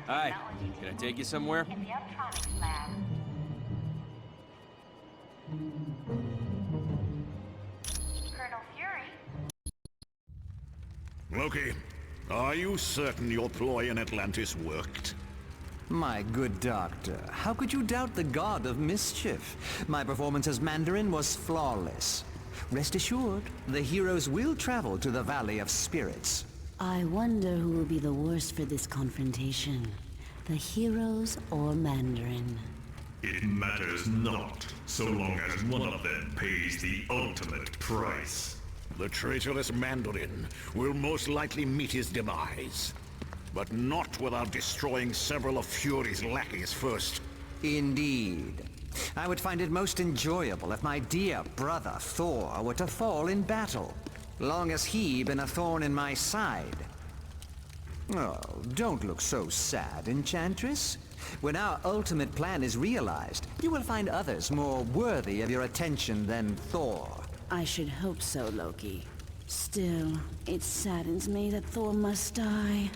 Hi, can I take you somewhere? In the Uptronics lab. Colonel Fury? Loki, are you certain your ploy in Atlantis worked? My good doctor, how could you doubt the god of mischief? My performance as Mandarin was flawless. Rest assured, the heroes will travel to the Valley of Spirits. I wonder who will be the worst for this confrontation. The heroes or Mandarin? It matters not, so long as one of them pays the ultimate price. The traitorous Mandarin will most likely meet his demise. But not without destroying several of Fury's lackeys first. Indeed. I would find it most enjoyable if my dear brother Thor were to fall in battle, long as he been a thorn in my side. Oh, don't look so sad, Enchantress. When our ultimate plan is realized, you will find others more worthy of your attention than Thor. I should hope so, Loki. Still, it saddens me that Thor must die.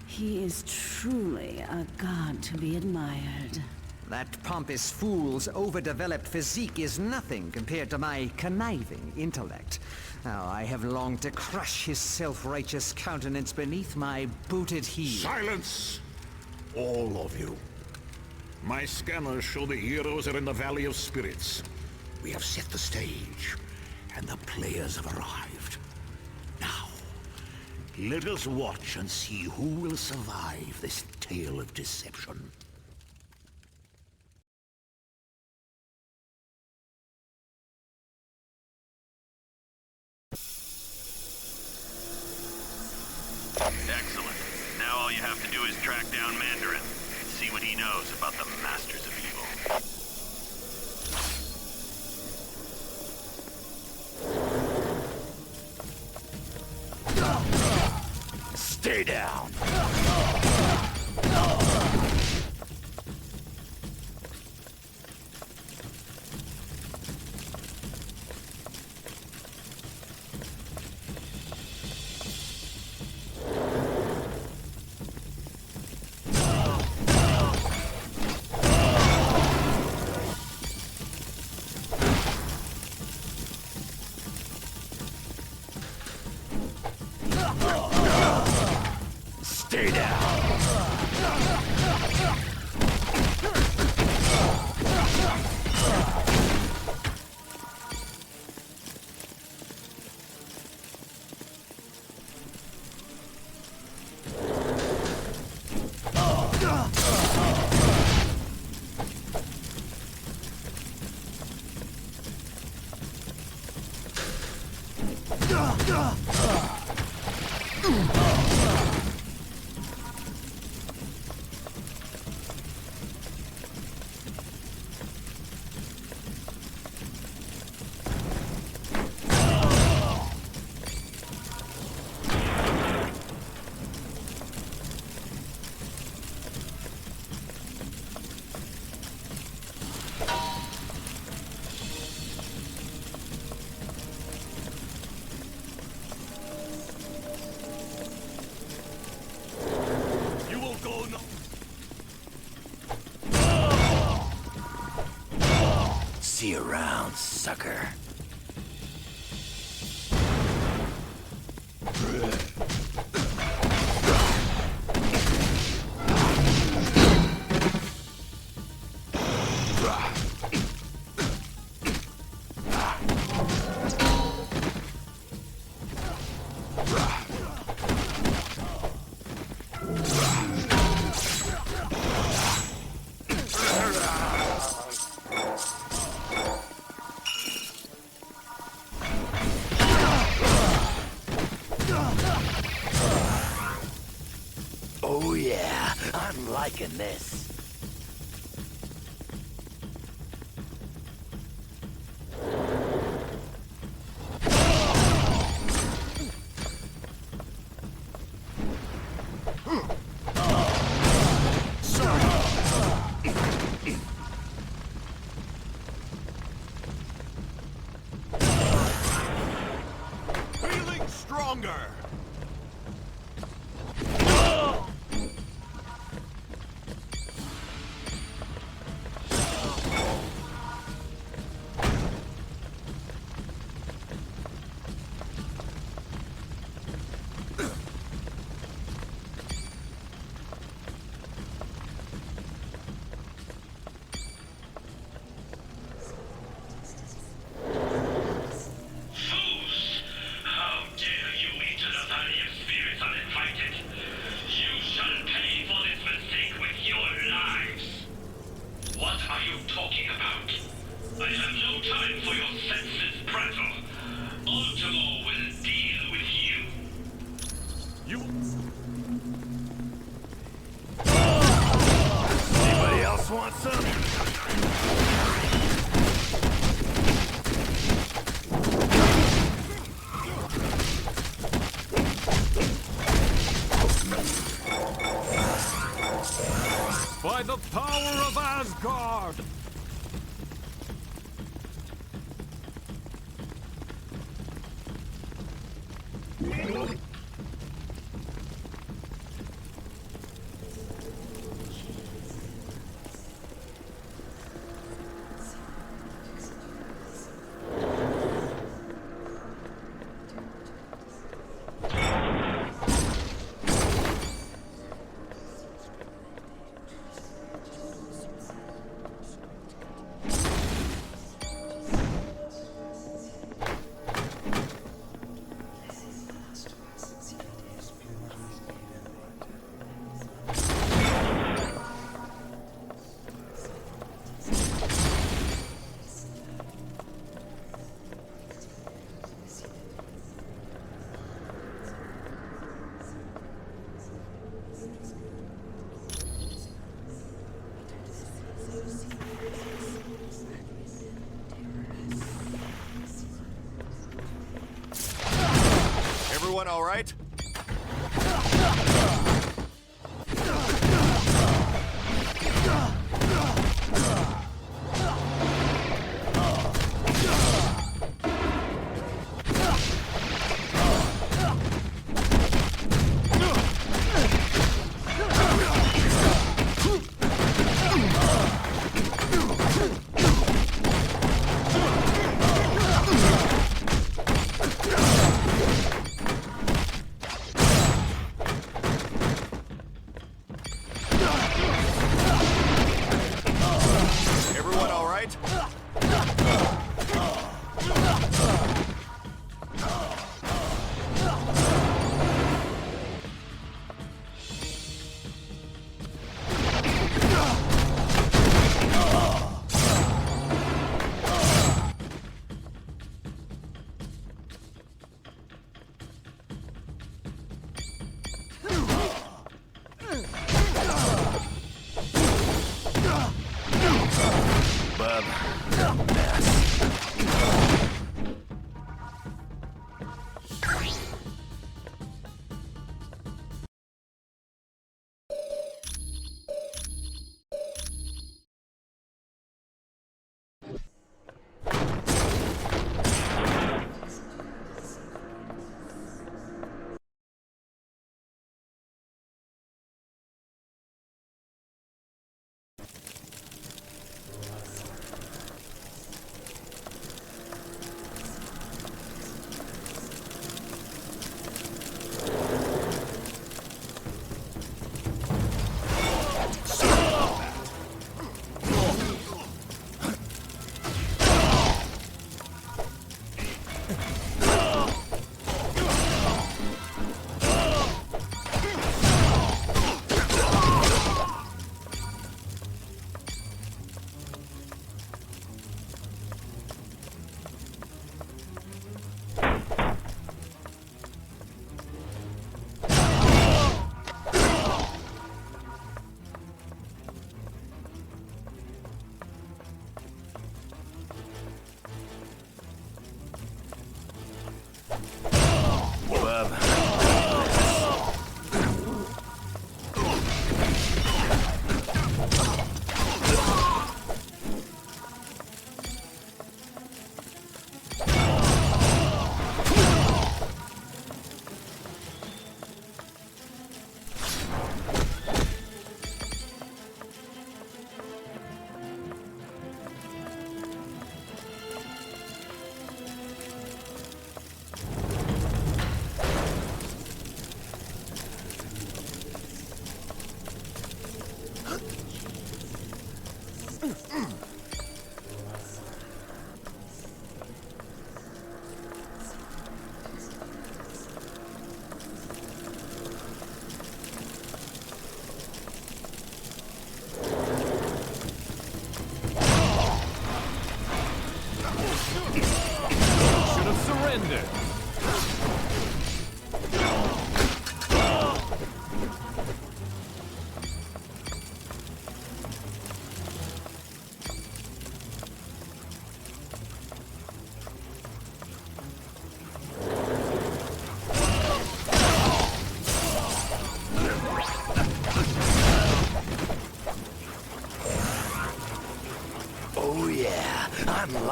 He is truly a god to be admired. That pompous fool's overdeveloped physique is nothing compared to my conniving intellect. Now, I have longed to crush his self-righteous countenance beneath my booted heel. Silence! All of you. My scanners show the heroes are in the Valley of Spirits. We have set the stage, and the players have arrived. Now, let us watch and see who will survive this tale of deception. Excellent. Now all you have to do is track down Mandarin and see what he knows about the Masters of Evil. Stay down! Stay down! See you around, sucker. Oh yeah, I'm liking this. Feeling stronger! power of Asgard! Everyone all right?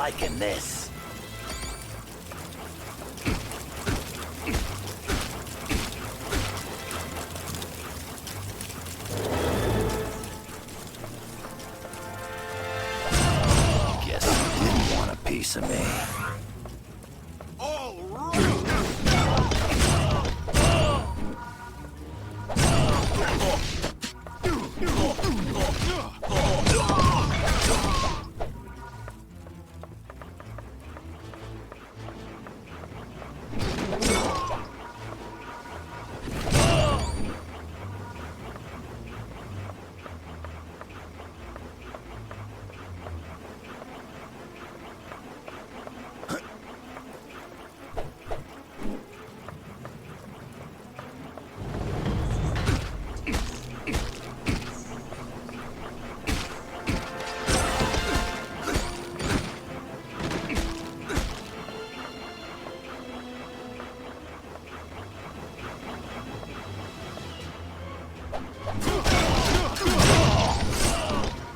liking this. Guess you didn't want a piece of me. All right!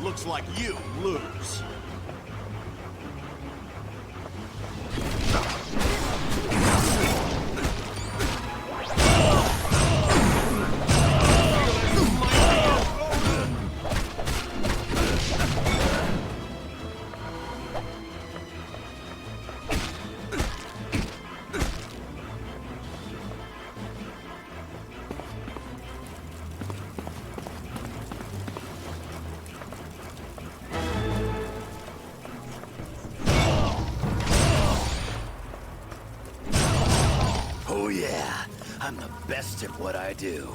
Looks like you lose. Oh yeah, I'm the best at what I do.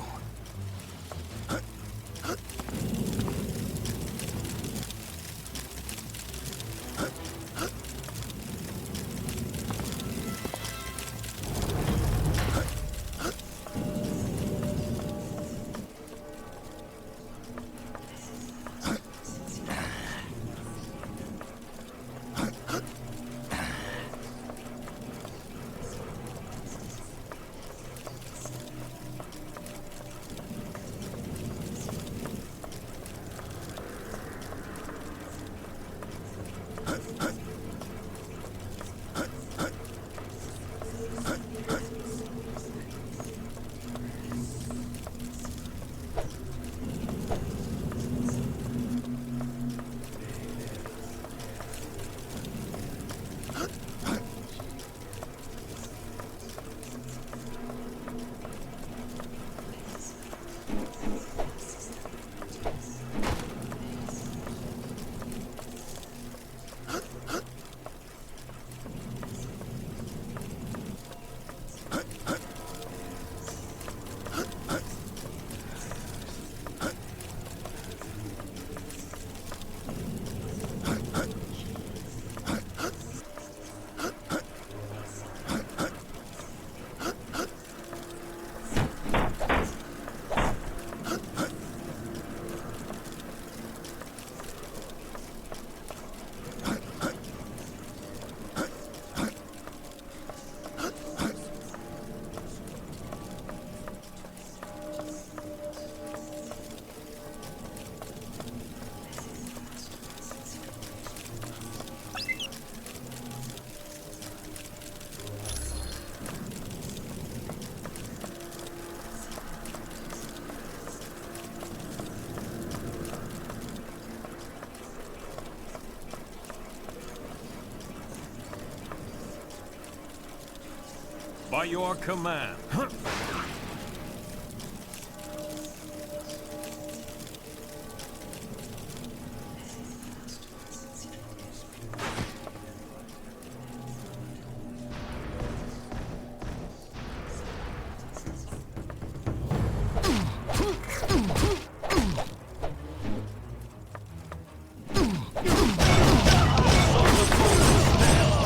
By your command.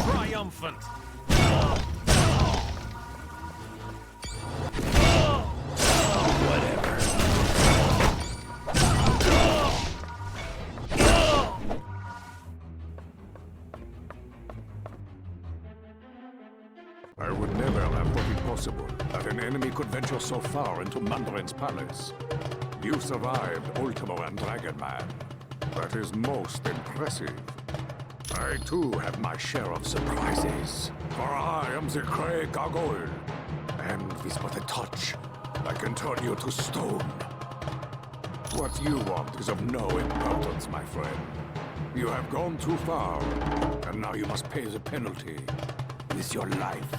Triumphant. I would never have thought it possible that an enemy could venture so far into Mandarin's palace. You survived Ultimo and Dragon Man. That is most impressive. I too have my share of surprises. For I am the Grey Gargoyle. And with but a touch, I can turn you to stone. What you want is of no importance, my friend. You have gone too far, and now you must pay the penalty with your life.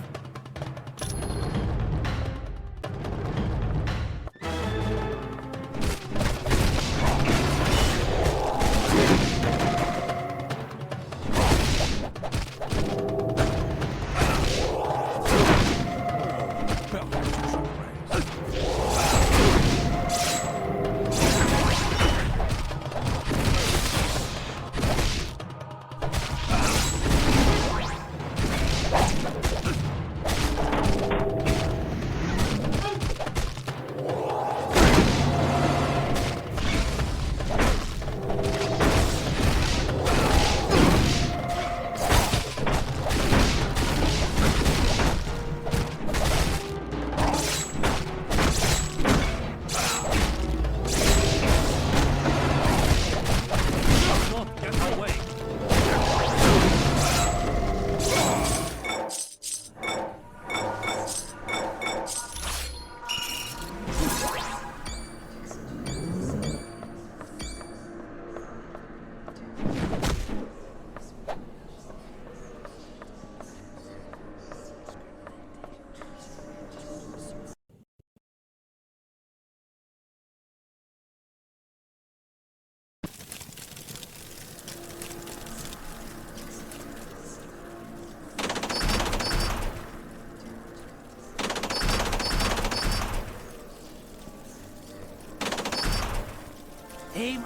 Aim.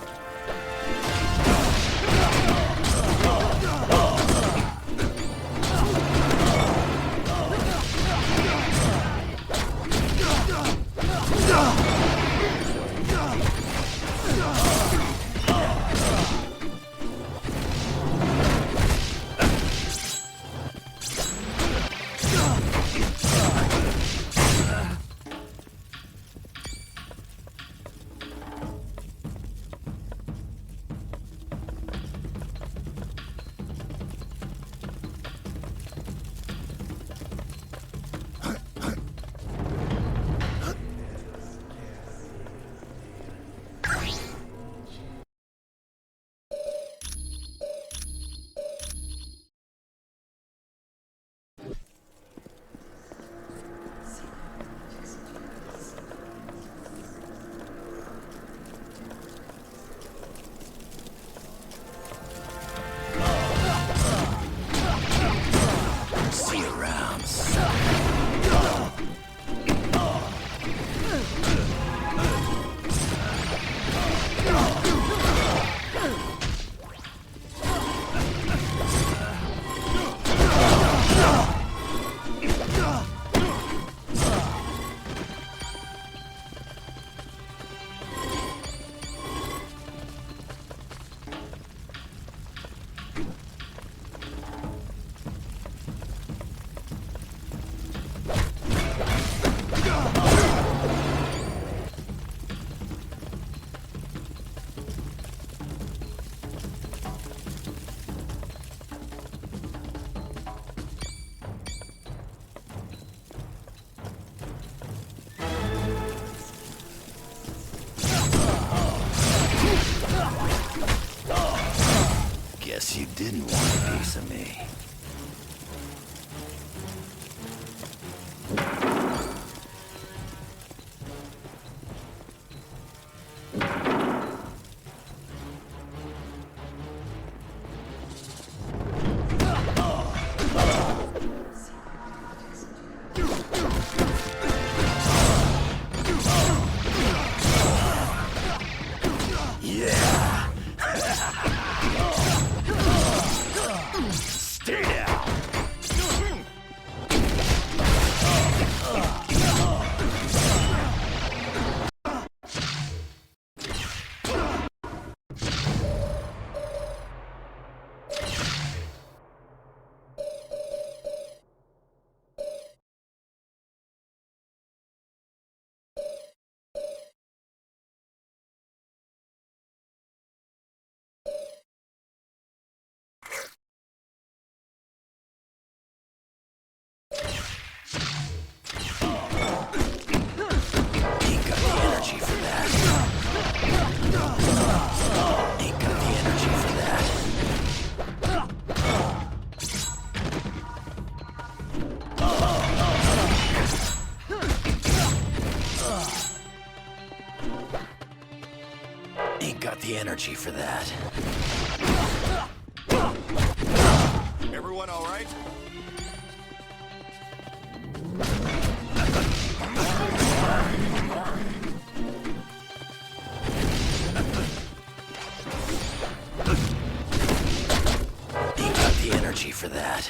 See you around. Guess you didn't want a piece of me. Yeah. Stay Ain't got the energy for that. Ain't got the energy for that. Ain't got the energy for that. Everyone all right? Ain't got the energy for that.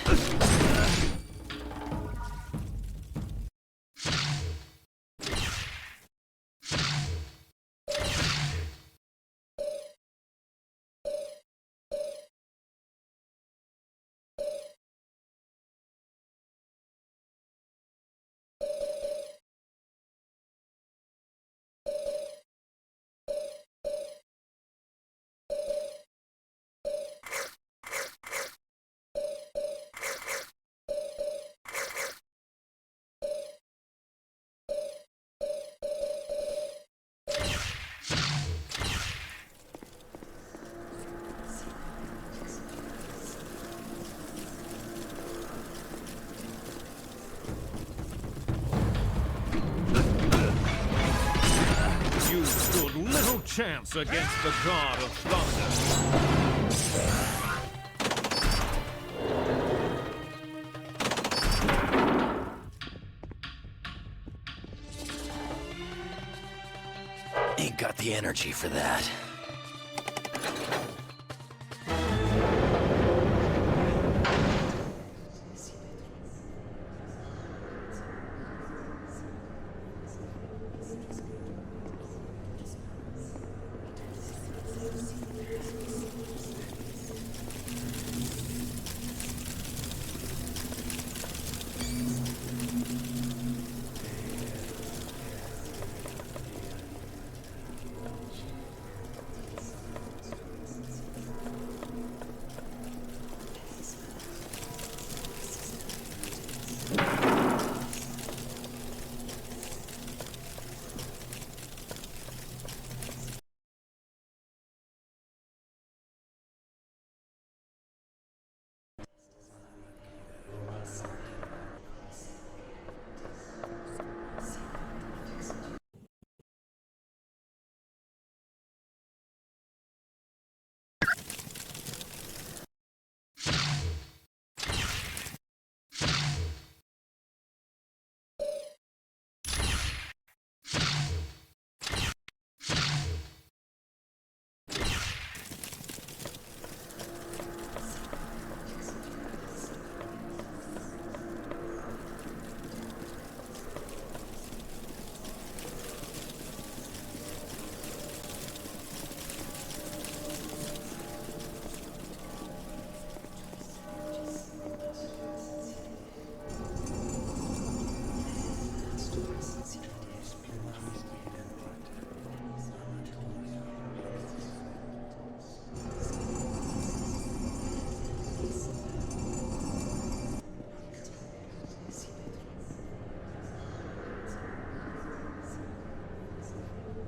You stood little chance against the God of Thunder. Ain't got the energy for that.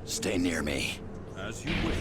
Stay near me. As you wish.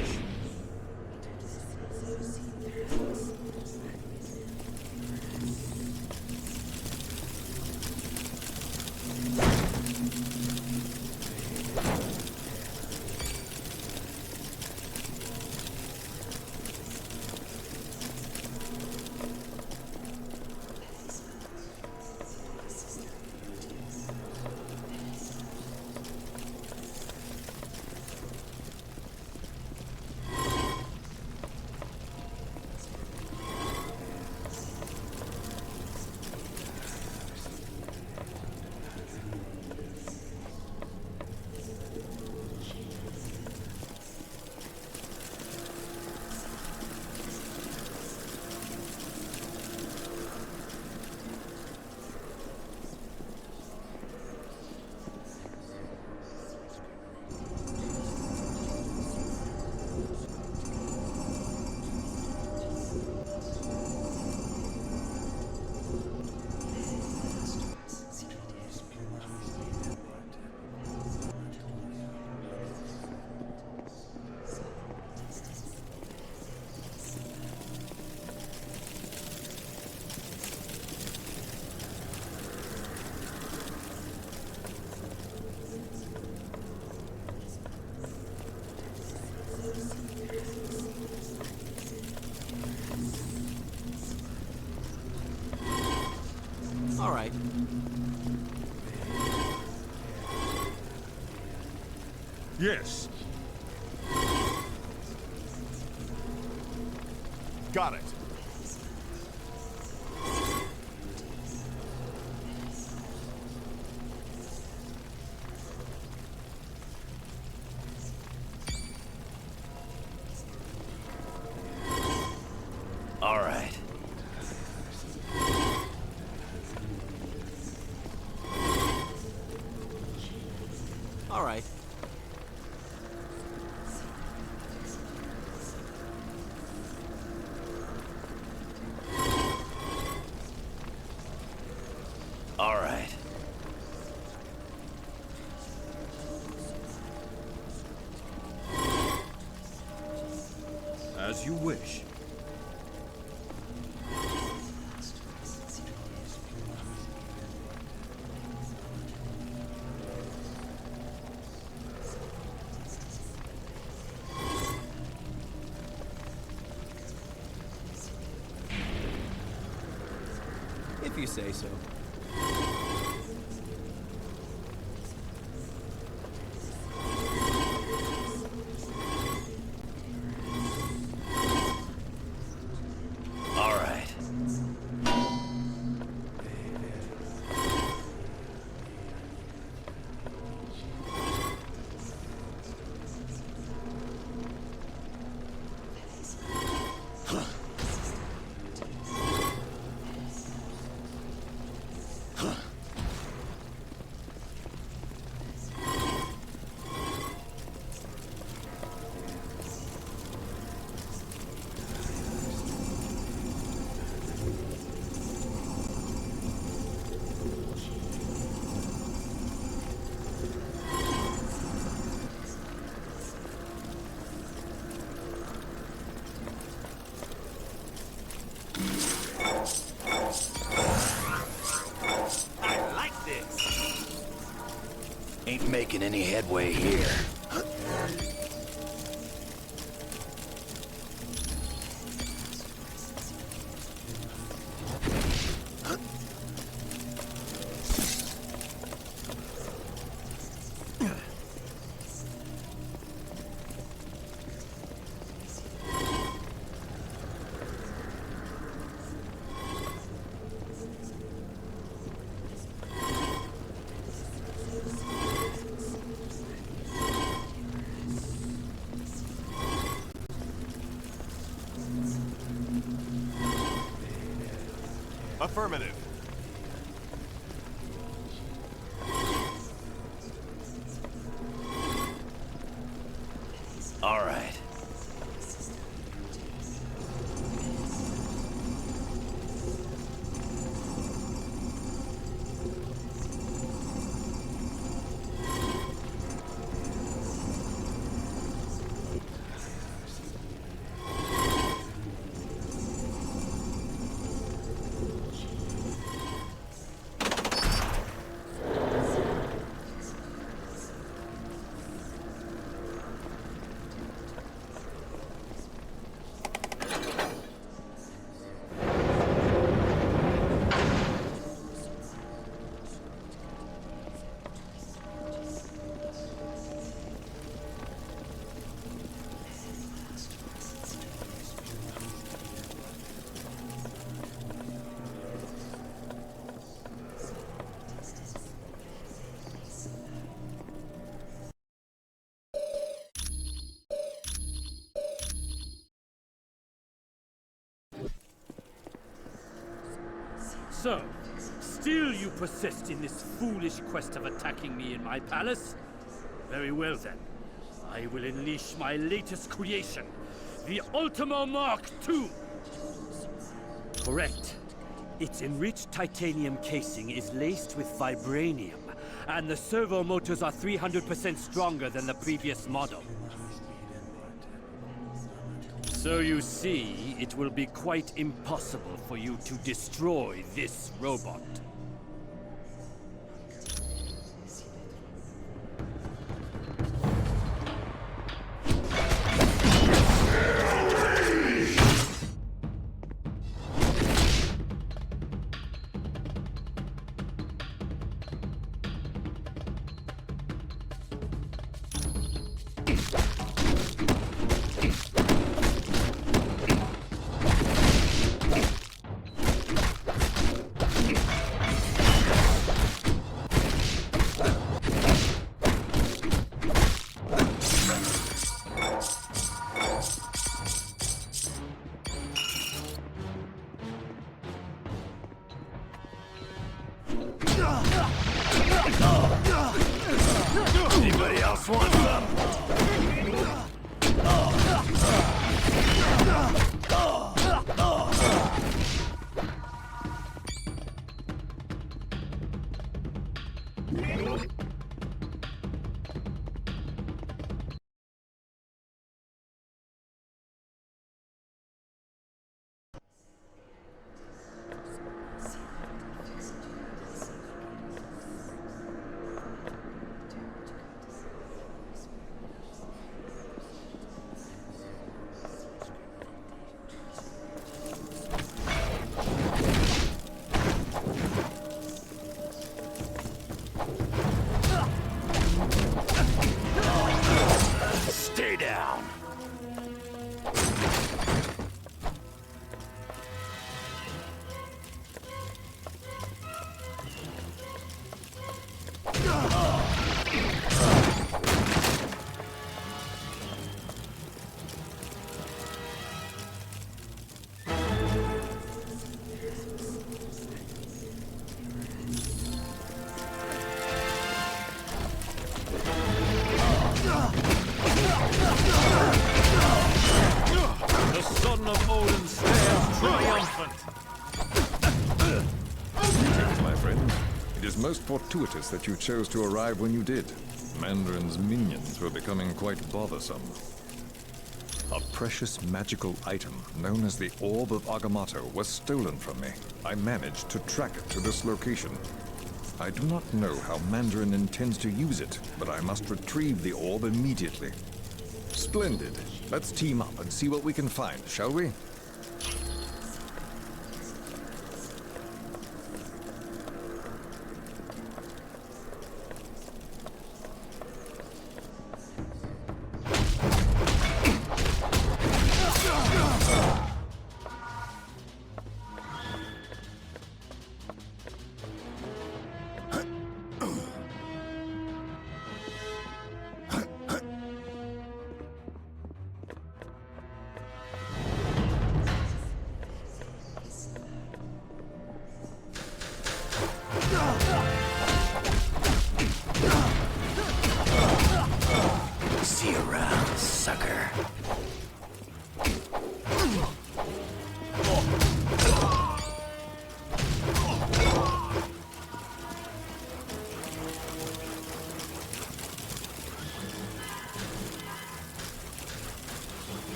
Yes. Got it. All right. All right. All right. As you wish. If you say so. All right. I like this. Ain't making any headway here. Affirmative. All right. So, still you persist in this foolish quest of attacking me in my palace? Very well then. I will unleash my latest creation, the Ultimo Mark II! Correct. Its enriched titanium casing is laced with vibranium, and the servo motors are 300% stronger than the previous model. So you see, it will be quite impossible for you to destroy this robot. This one's up. Stay down. The son of Odin stands triumphant. Greetings, my friend. It is most fortuitous that you chose to arrive when you did. Mandarin's minions were becoming quite bothersome. A precious magical item known as the Orb of Agamotto was stolen from me. I managed to track it to this location. I do not know how Mandarin intends to use it, but I must retrieve the orb immediately. Splendid. Let's team up and see what we can find, shall we? See you around, sucker.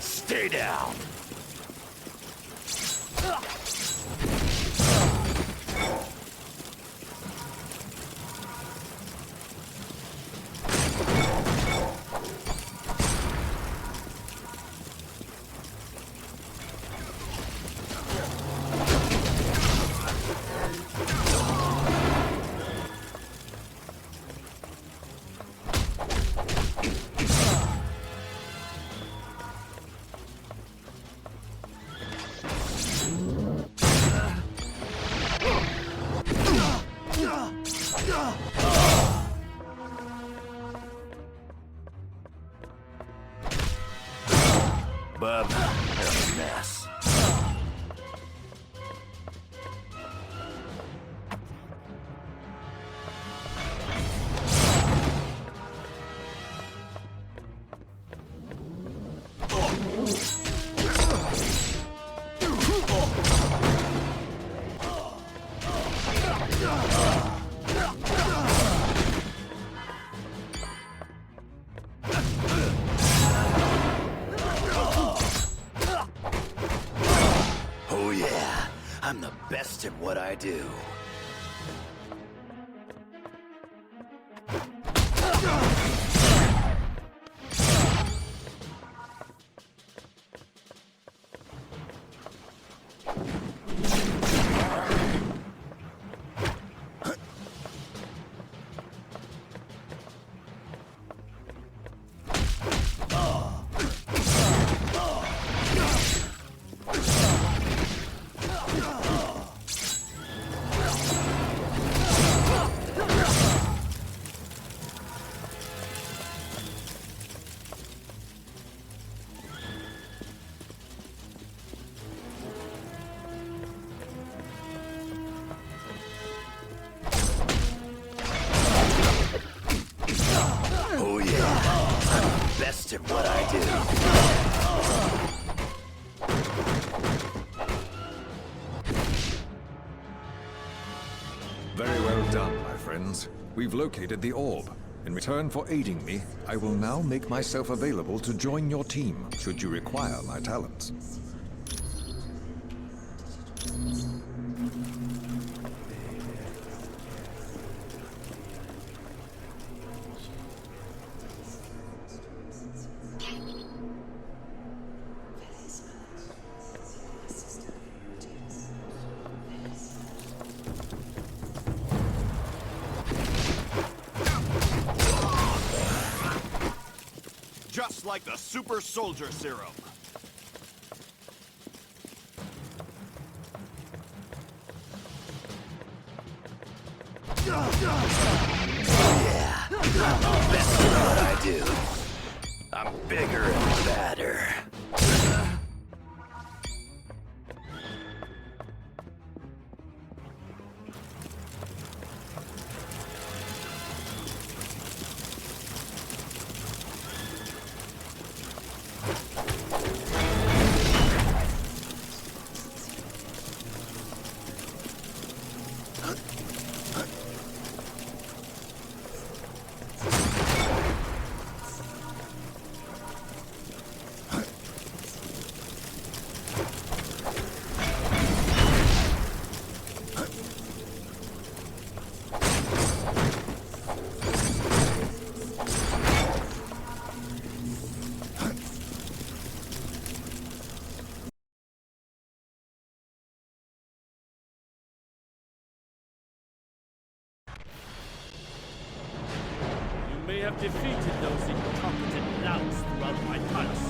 Stay down. Bub, you're a mess. Oh yeah, I'm the best at what I do. best at what I do. Very well done, my friends. We've located the orb. In return for aiding me, I will now make myself available to join your team, should you require my talents. Just like the super soldier serum. Yeah, I'm best at what I do. I'm bigger and badder. You may have defeated those incompetent louts throughout my palace,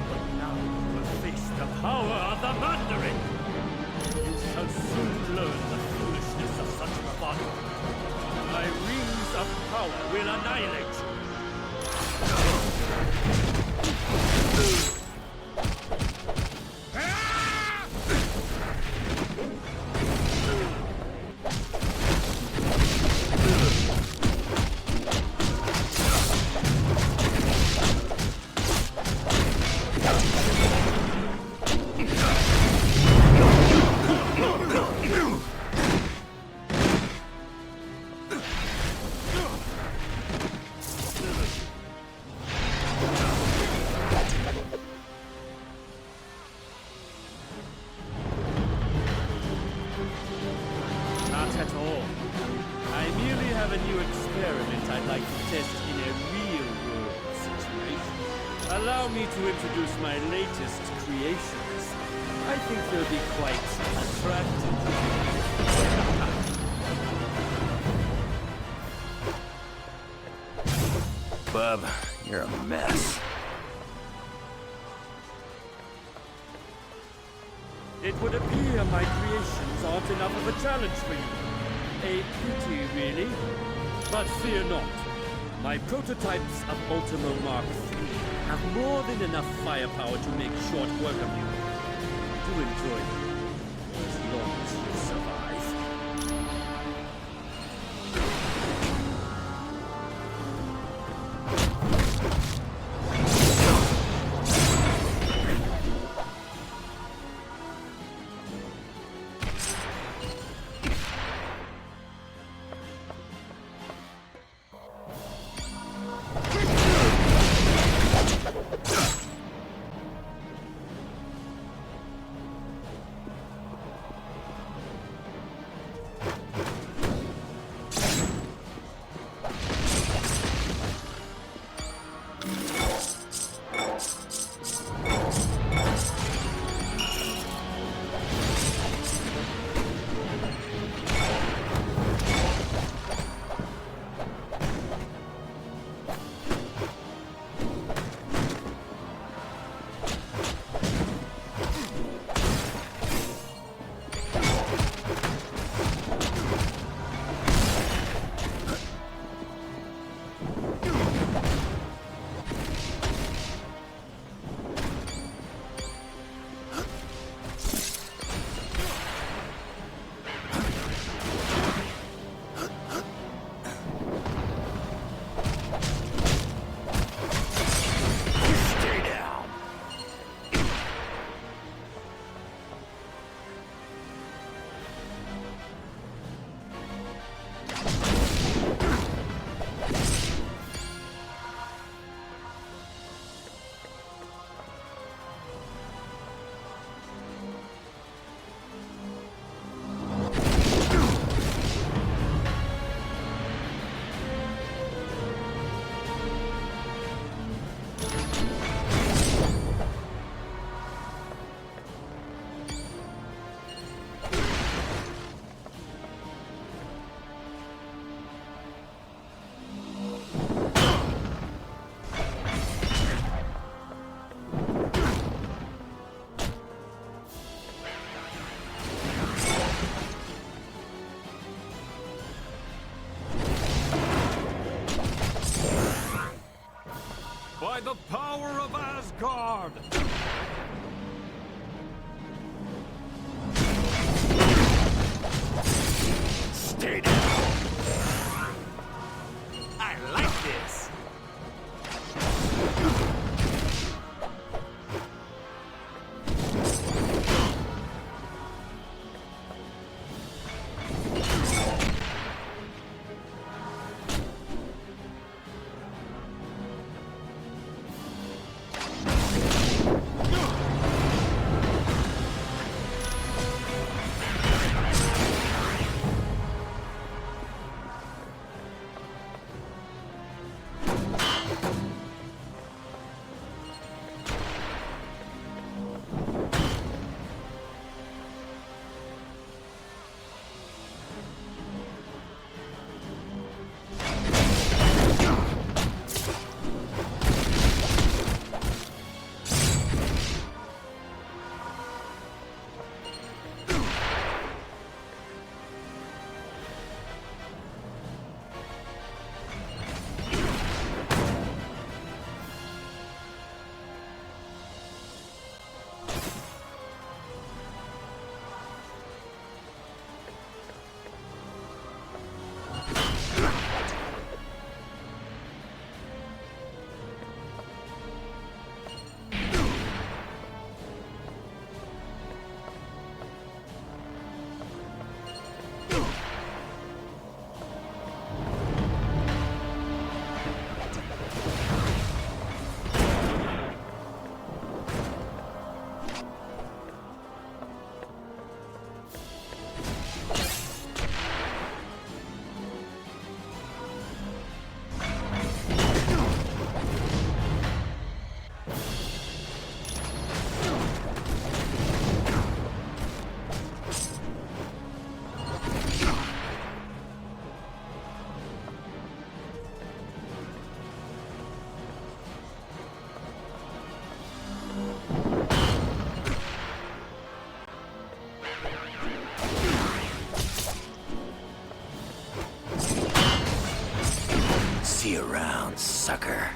but now you will face the power of the Mandarin! You shall soon learn the foolishness of such bravado. My rings of power will annihilate you! Not at all. I merely have a new experiment I'd like to test in a real-world situation. Allow me to introduce my latest creations. I think they'll be quite attractive. Bub, you're a mess. It would appear my creations aren't enough of a challenge for you. A pity, really. But fear not. My prototypes of Ultimo Mark III have more than enough firepower to make short work of you. Do enjoy them, as long as you survive. by the power of Asgard! Stay down. I like this! See you around, sucker.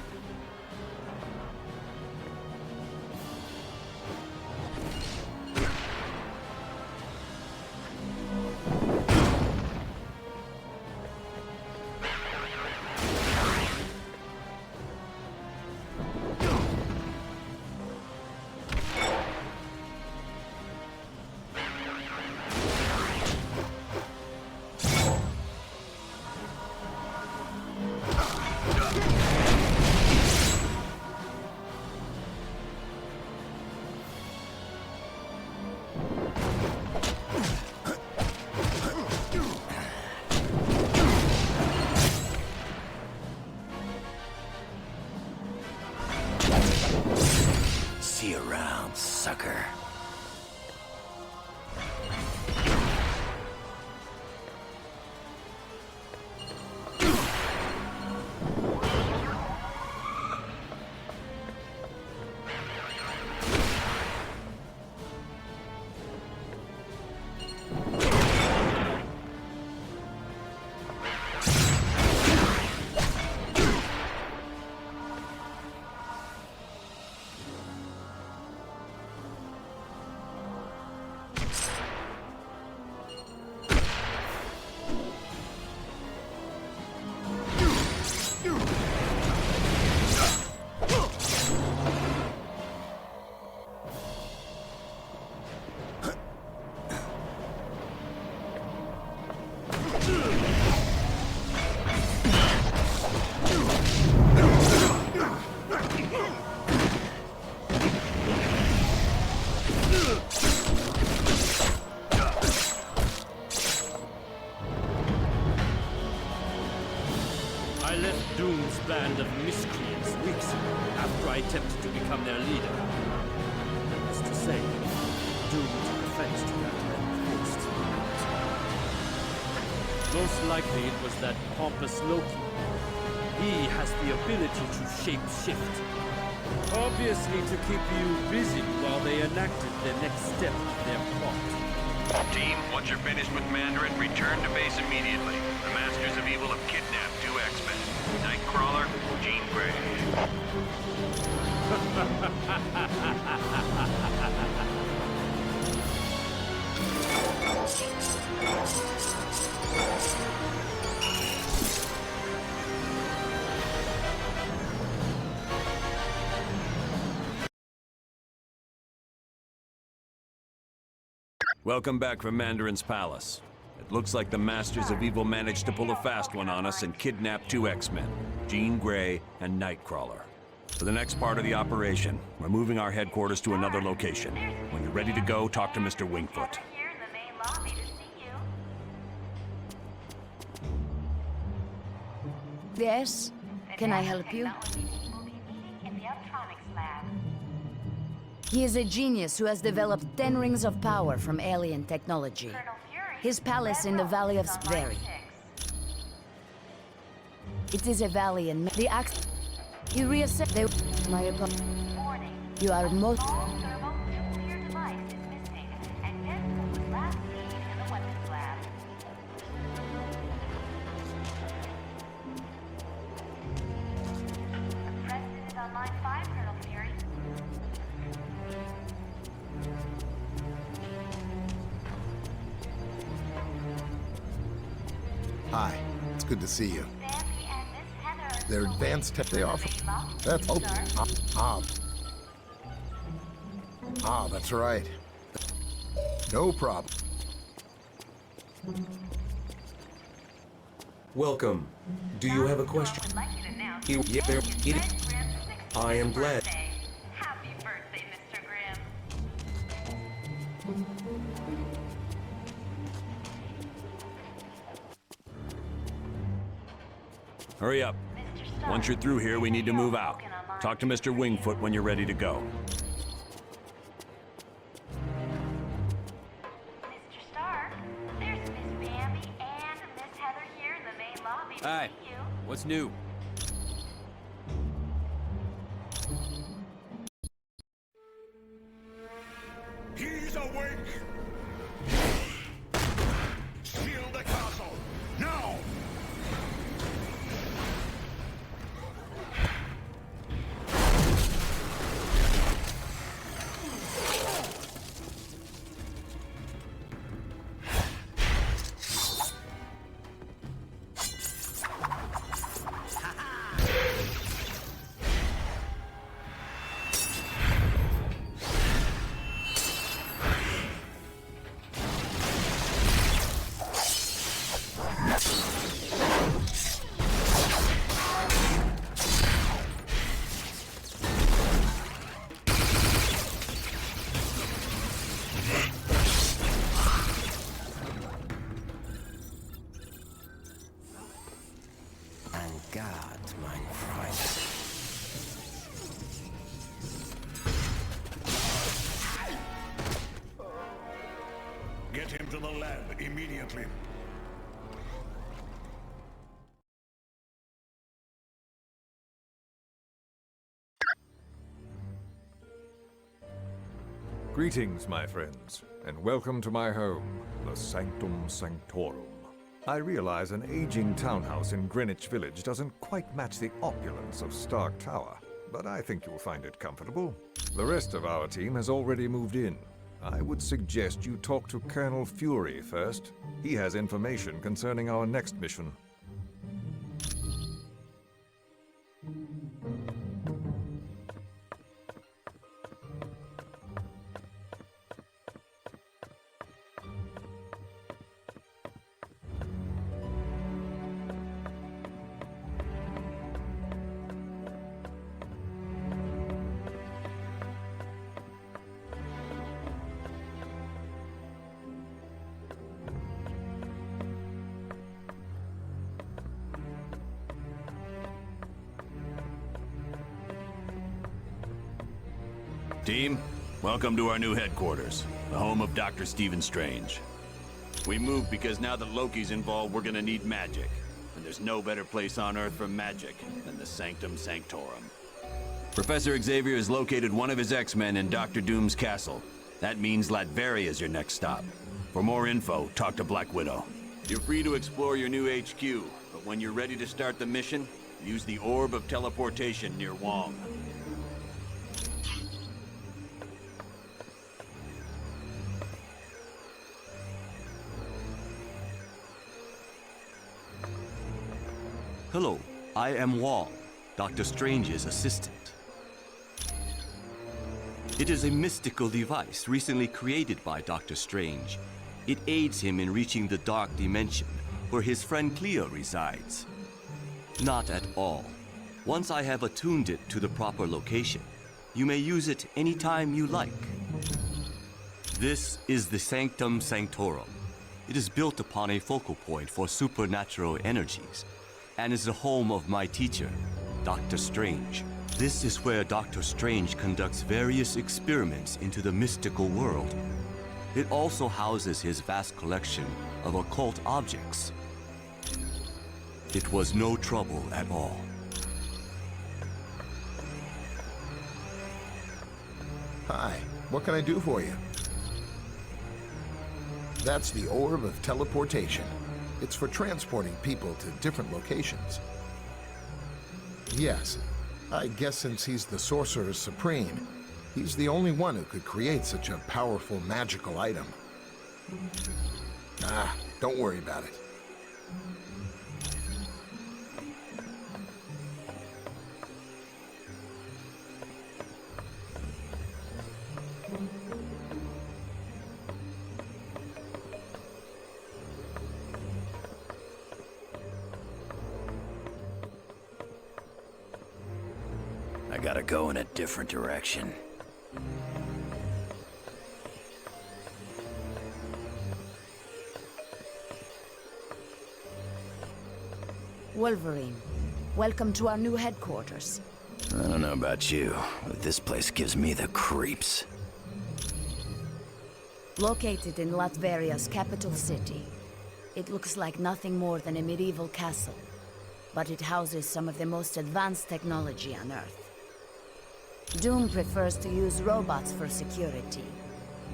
See you around, sucker. I left Doom's band of miscreants weeks ago after I attempted to become their leader. Needless to say, Doom took offense to that and forced me out. Most likely it was that pompous Loki. He has the ability to shape-shift. Obviously to keep you busy while they enacted the next step of their plot. Team, once you're finished with Mandarin, return to base immediately. The Masters of Evil have kidnapped 2 X-Men. Nightcrawler, Jean Grey. Welcome back from Mandarin's palace. It looks like the Masters of Evil managed to pull a fast one on us and kidnap 2 X-Men, Jean Grey and Nightcrawler. For the next part of the operation, we're moving our headquarters to another location. When you're ready to go, talk to Mr. Wingfoot. Here in the main lobby to see you. Yes? Can I help you? In the Optronics lab. He is a genius who has developed 10 rings of power from alien technology. His palace in the Valley of Spveri. It is a valley in the axe. He reassessed my opponent. You are most. Thermonuclear device is missing, and this was last seen in the weapons lab. The president is on line 5, Colonel Fury. Hi, it's good to see you. Sandy and Miss Heather. They're advanced tech they offer. That's that's right. No problem. Welcome. Do you have a question? I am glad. Happy birthday, Mr. Grimm. Hurry up. Once you're through here, we need to move out. Talk to Mr. Wingfoot when you're ready to go. Mr. Stark, there's Miss Bambi and Miss Heather here in the main lobby to Hi. see you. What's new? He's awake! Seal the castle! Now! God, mein Freund. Get him to the lab immediately. Greetings, my friends, and welcome to my home, the Sanctum Sanctorum. I realize an aging townhouse in Greenwich Village doesn't quite match the opulence of Stark Tower, but I think you'll find it comfortable. The rest of our team has already moved in. I would suggest you talk to Colonel Fury first. He has information concerning our next mission. Team, welcome to our new headquarters, the home of Dr. Stephen Strange. We moved because now that Loki's involved, we're gonna need magic. And there's no better place on Earth for magic than the Sanctum Sanctorum. Professor Xavier has located one of his X-Men in Dr. Doom's castle. That means Latveria is your next stop. For more info, talk to Black Widow. You're free to explore your new HQ, but when you're ready to start the mission, use the Orb of Teleportation near Wong. Hello, I am Wong, Dr. Strange's assistant. It is a mystical device recently created by Dr. Strange. It aids him in reaching the dark dimension, where his friend Cleo resides. Not at all. Once I have attuned it to the proper location, you may use it anytime you like. This is the Sanctum Sanctorum. It is built upon a focal point for supernatural energies, and is the home of my teacher, Dr. Strange. This is where Dr. Strange conducts various experiments into the mystical world. It also houses his vast collection of occult objects. It was no trouble at all. Hi, what can I do for you? That's the Orb of Teleportation. It's for transporting people to different locations. Yes, I guess since he's the Sorcerer Supreme, he's the only one who could create such a powerful magical item. Ah, don't worry about it. I gotta go in a different direction. Wolverine, welcome to our new headquarters. I don't know about you, but this place gives me the creeps. Located in Latveria's capital city, it looks like nothing more than a medieval castle, but it houses some of the most advanced technology on Earth. Doom prefers to use robots for security.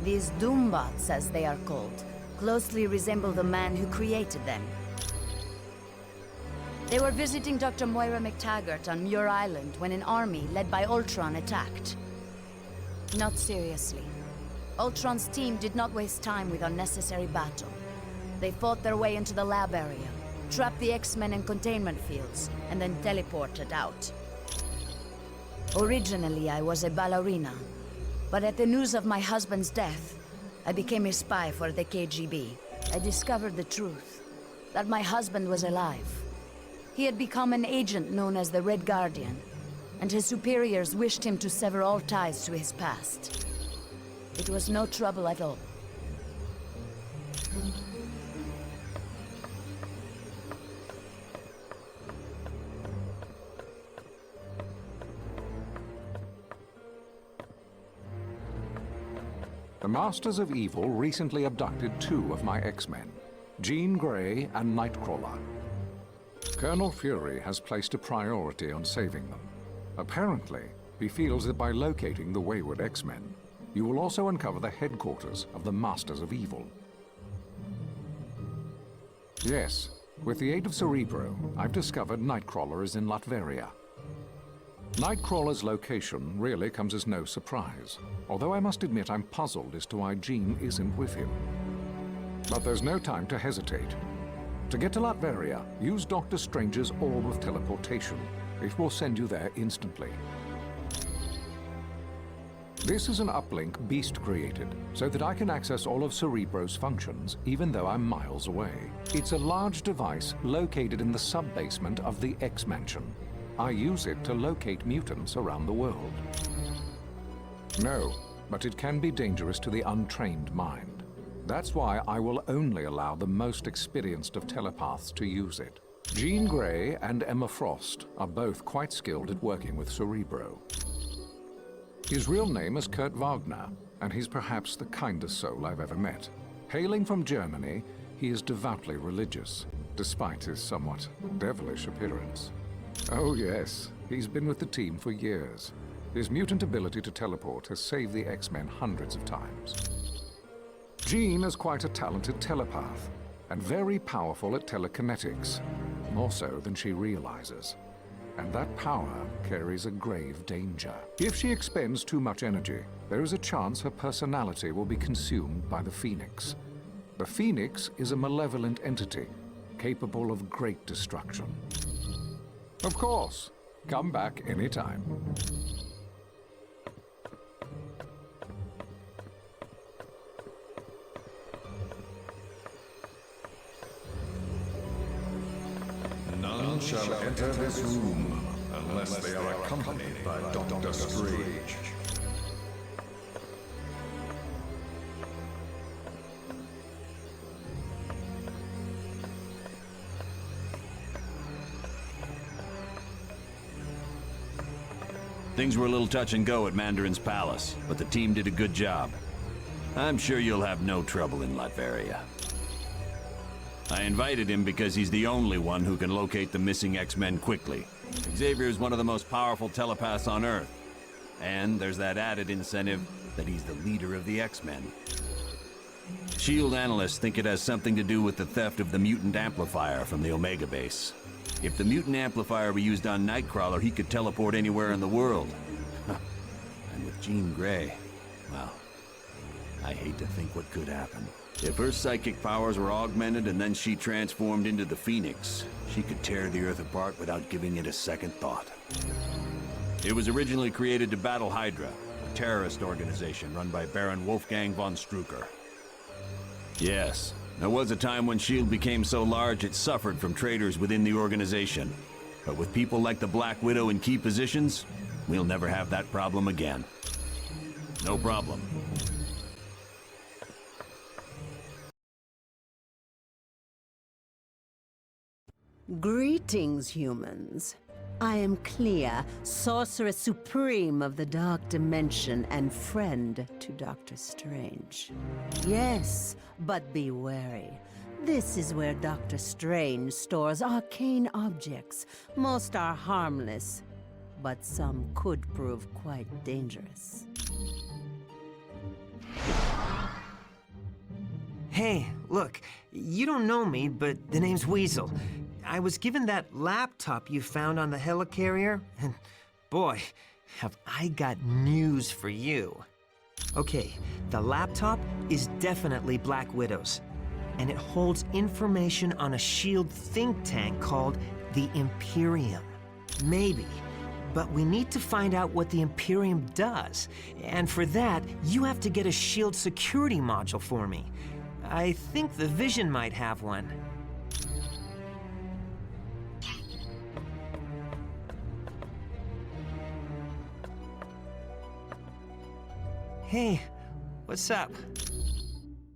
These Doombots, as they are called, closely resemble the man who created them. They were visiting Dr. Moira McTaggart on Muir Island when an army led by Ultron attacked. Not seriously. Ultron's team did not waste time with unnecessary battle. They fought their way into the lab area, trapped the X-Men in containment fields, and then teleported out. Originally, I was a ballerina, but at the news of my husband's death, I became a spy for the KGB. I discovered the truth, that my husband was alive. He had become an agent known as the Red Guardian, and his superiors wished him to sever all ties to his past. It was no trouble at all. The Masters of Evil recently abducted 2 of my X-Men, Jean Grey and Nightcrawler. Colonel Fury has placed a priority on saving them. Apparently, he feels that by locating the wayward X-Men, you will also uncover the headquarters of the Masters of Evil. Yes, with the aid of Cerebro, I've discovered Nightcrawler is in Latveria. Nightcrawler's location really comes as no surprise, although I must admit I'm puzzled as to why Jean isn't with him. But there's no time to hesitate. To get to Latveria, use Dr. Strange's Orb of Teleportation. It will send you there instantly. This is an uplink Beast created, so that I can access all of Cerebro's functions, even though I'm miles away. It's a large device located in the sub-basement of the X-Mansion. I use it to locate mutants around the world. No, but it can be dangerous to the untrained mind. That's why I will only allow the most experienced of telepaths to use it. Jean Grey and Emma Frost are both quite skilled at working with Cerebro. His real name is Kurt Wagner, and he's perhaps the kindest soul I've ever met. Hailing from Germany, he is devoutly religious, despite his somewhat devilish appearance. Oh yes, he's been with the team for years. His mutant ability to teleport has saved the X-Men hundreds of times. Jean is quite a talented telepath, and very powerful at telekinetics, more so than she realizes. And that power carries a grave danger. If she expends too much energy, there is a chance her personality will be consumed by the Phoenix. The Phoenix is a malevolent entity, capable of great destruction. Of course, come back anytime. enter this room unless they are accompanied by Dr. Strange. Things were a little touch and go at Mandarin's palace, but the team did a good job. I'm sure you'll have no trouble in Latveria. I invited him because he's the only one who can locate the missing X-Men quickly. Xavier is one of the most powerful telepaths on Earth. And there's that added incentive that he's the leader of the X-Men. S.H.I.E.L.D. analysts think it has something to do with the theft of the mutant amplifier from the Omega base. If the mutant amplifier were used on Nightcrawler, he could teleport anywhere in the world. And with Jean Grey, well, I hate to think what could happen. If her psychic powers were augmented and then she transformed into the Phoenix, she could tear the Earth apart without giving it a second thought. It was originally created to battle Hydra, a terrorist organization run by Baron Wolfgang von Strucker. Yes, there was a time when S.H.I.E.L.D. became so large it suffered from traitors within the organization. But with people like the Black Widow in key positions, we'll never have that problem again. No problem. Greetings, humans. I am Clea, Sorceress Supreme of the Dark Dimension and friend to Doctor Strange. Yes, but be wary. This is where Doctor Strange stores arcane objects. Most are harmless, but some could prove quite dangerous. Hey, look, you don't know me, but the name's Weasel. I was given that laptop you found on the helicarrier, and boy, have I got news for you. Okay, the laptop is definitely Black Widow's, and it holds information on a S.H.I.E.L.D. think tank called the Imperium. Maybe, but we need to find out what the Imperium does, and for that, you have to get a S.H.I.E.L.D. security module for me. I think the Vision might have one. Hey, what's up?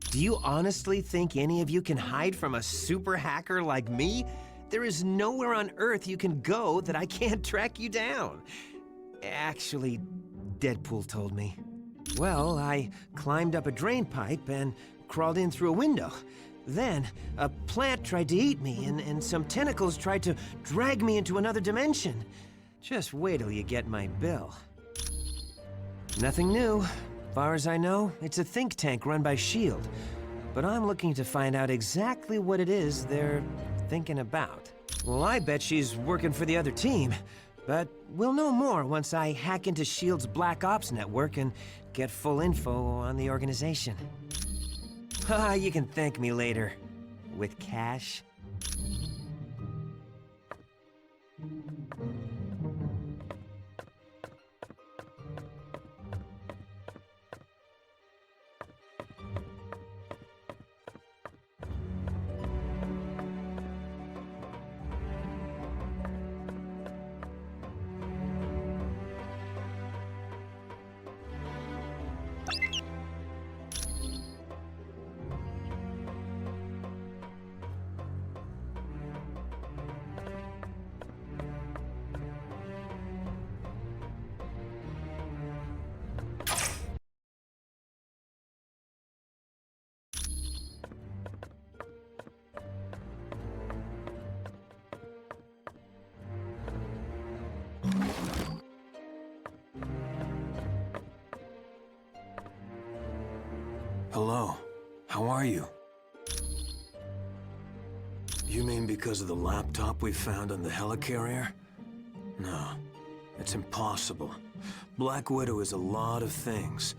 Do you honestly think any of you can hide from a super hacker like me? There is nowhere on Earth you can go that I can't track you down. Actually, Deadpool told me. Well, I climbed up a drain pipe and crawled in through a window. Then, a plant tried to eat me, and some tentacles tried to drag me into another dimension. Just wait till you get my bill. Nothing new. Far as I know, it's a think tank run by S.H.I.E.L.D. But I'm looking to find out exactly what it is they're thinking about. Well, I bet she's working for the other team. But we'll know more once I hack into S.H.I.E.L.D.'s Black Ops network and get full info on the organization. You can thank me later. With cash. Hello. How are you? You mean because of the laptop we found on the helicarrier? No, it's impossible. Black Widow is a lot of things,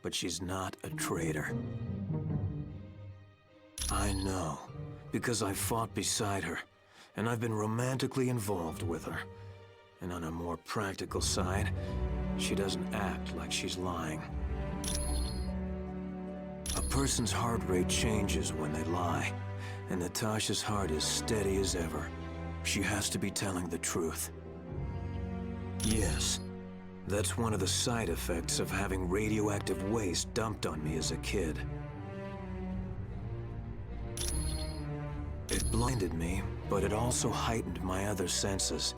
but she's not a traitor. I know, because I fought beside her, and I've been romantically involved with her. And on a more practical side, she doesn't act like she's lying. A person's heart rate changes when they lie, and Natasha's heart is steady as ever. She has to be telling the truth. Yes, that's one of the side effects of having radioactive waste dumped on me as a kid. It blinded me, but it also heightened my other senses.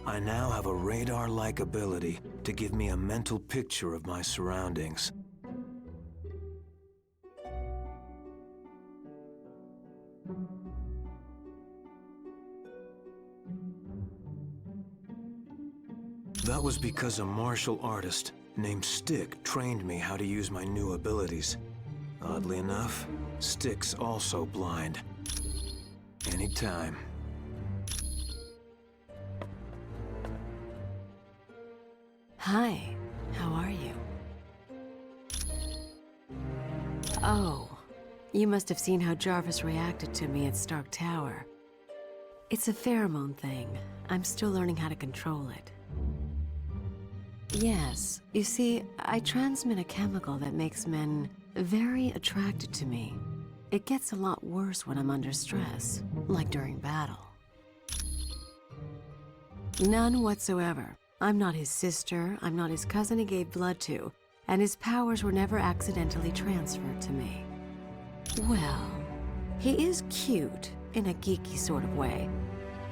I now have a radar-like ability to give me a mental picture of my surroundings. That was because a martial artist named Stick trained me how to use my new abilities. Oddly enough, Stick's also blind. Anytime. Hi, how are you? Oh, you must have seen how Jarvis reacted to me at Stark Tower. It's a pheromone thing. I'm still learning how to control it. Yes, you see, I transmit a chemical that makes men very attracted to me. It gets a lot worse when I'm under stress, like during battle. None whatsoever. I'm not his sister, I'm not his cousin he gave blood to, and his powers were never accidentally transferred to me. Well, he is cute, in a geeky sort of way,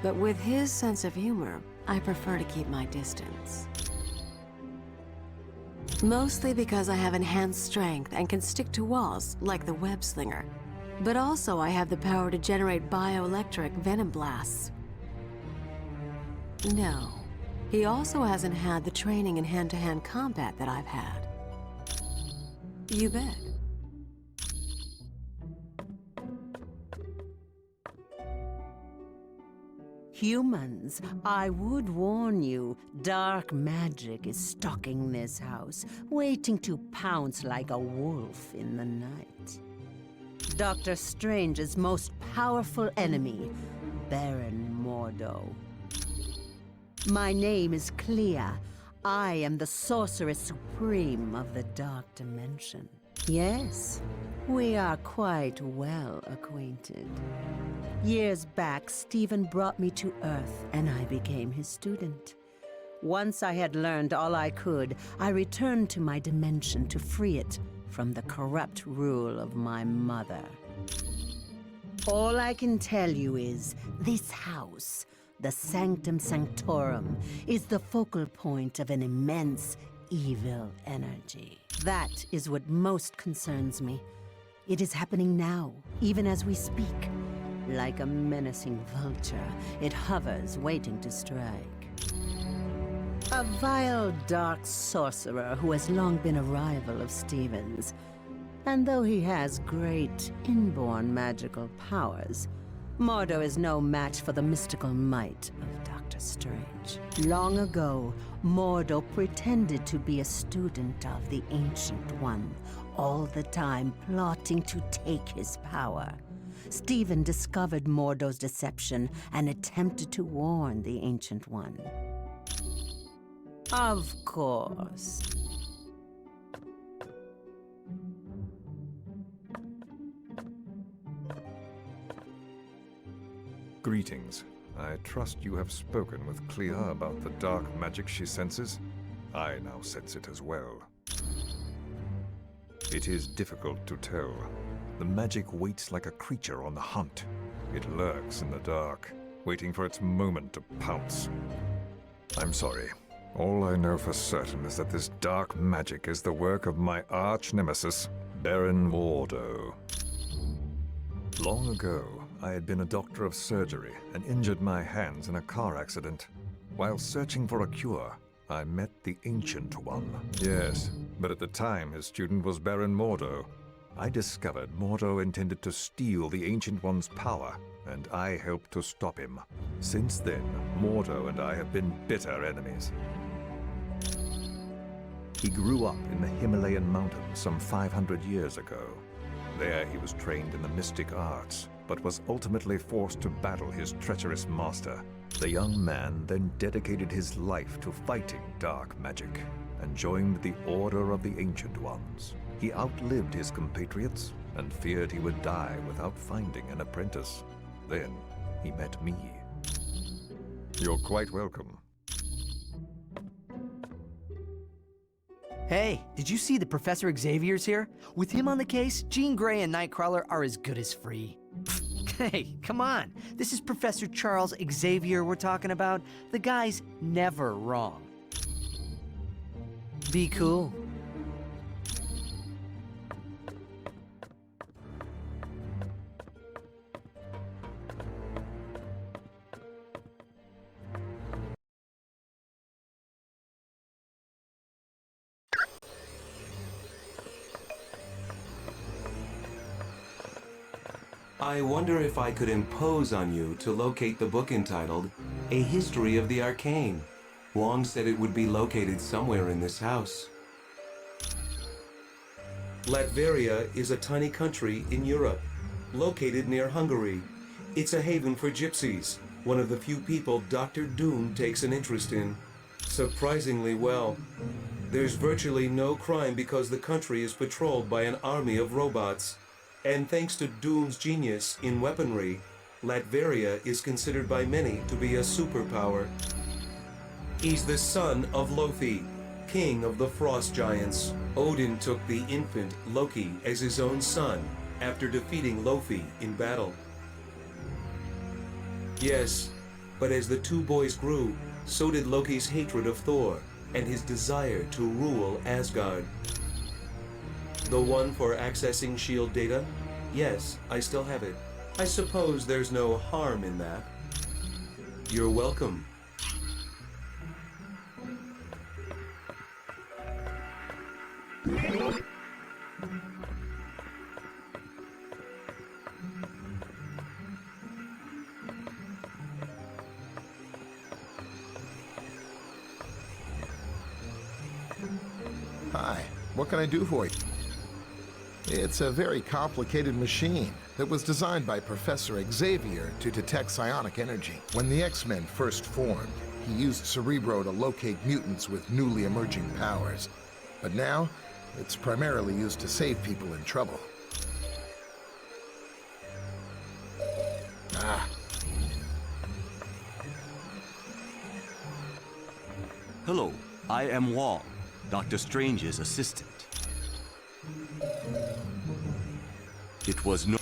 but with his sense of humor, I prefer to keep my distance. Mostly because I have enhanced strength and can stick to walls, like the web slinger. But also I have the power to generate bioelectric venom blasts. No, he also hasn't had the training in hand-to-hand combat that I've had. You bet. Humans, I would warn you, dark magic is stalking this house, waiting to pounce like a wolf in the night. Doctor Strange's most powerful enemy, Baron Mordo. My name is Clea. I am the Sorceress Supreme of the Dark Dimension. Yes, we are quite well acquainted. Years back, Stephen brought me to Earth, and I became his student. Once I had learned all I could, I returned to my dimension to free it from the corrupt rule of my mother. All I can tell you is, this house, the Sanctum Sanctorum, is the focal point of an immense evil energy. That is what most concerns me. It is happening now, even as we speak. Like a menacing vulture, it hovers, waiting to strike. A vile, dark sorcerer who has long been a rival of Stephen's. And though he has great, inborn magical powers, Mordo is no match for the mystical might of Doctor Strange. Long ago, Mordo pretended to be a student of the Ancient One, all the time plotting to take his power. Stephen discovered Mordo's deception and attempted to warn the Ancient One. Of course. Greetings. I trust you have spoken with Clea about the dark magic she senses. I now sense it as well. It is difficult to tell. The magic waits like a creature on the hunt. It lurks in the dark, waiting for its moment to pounce. I'm sorry. All I know for certain is that this dark magic is the work of my arch-nemesis, Baron Mordo. Long ago, I had been a doctor of surgery and injured my hands in a car accident. While searching for a cure, I met the Ancient One. Yes, but at the time his student was Baron Mordo. I discovered Mordo intended to steal the Ancient One's power, and I helped to stop him. Since then, Mordo and I have been bitter enemies. He grew up in the Himalayan mountains some 500 years ago. There he was trained in the mystic arts, but was ultimately forced to battle his treacherous master. The young man then dedicated his life to fighting dark magic, and joined the Order of the Ancient Ones. He outlived his compatriots, and feared he would die without finding an apprentice. Then he met me. You're quite welcome. Hey, did you see that Professor Xavier's here? With him on the case, Jean Grey and Nightcrawler are as good as free. Hey, come on. This is Professor Charles Xavier we're talking about. The guy's never wrong. Be cool. I wonder if I could impose on you to locate the book entitled A History of the Arcane. Wong said it would be located somewhere in this house. Latveria is a tiny country in Europe, located near Hungary. It's a haven for gypsies, one of the few people Dr. Doom takes an interest in. Surprisingly well. There's virtually no crime because the country is patrolled by an army of robots. And thanks to Doom's genius in weaponry, Latveria is considered by many to be a superpower. He's the son of Loki, king of the frost giants. Odin took the infant Loki as his own son after defeating Loki in battle. Yes, but as the two boys grew, so did Loki's hatred of Thor and his desire to rule Asgard. The one for accessing S.H.I.E.L.D. data? Yes, I still have it. I suppose there's no harm in that. You're welcome. Hi, what can I do for you? It's a very complicated machine that was designed by Professor Xavier to detect psionic energy. When the X-Men first formed, he used Cerebro to locate mutants with newly emerging powers. But now, it's primarily used to save people in trouble. Hello, I am Wong, Dr. Strange's assistant. It was no...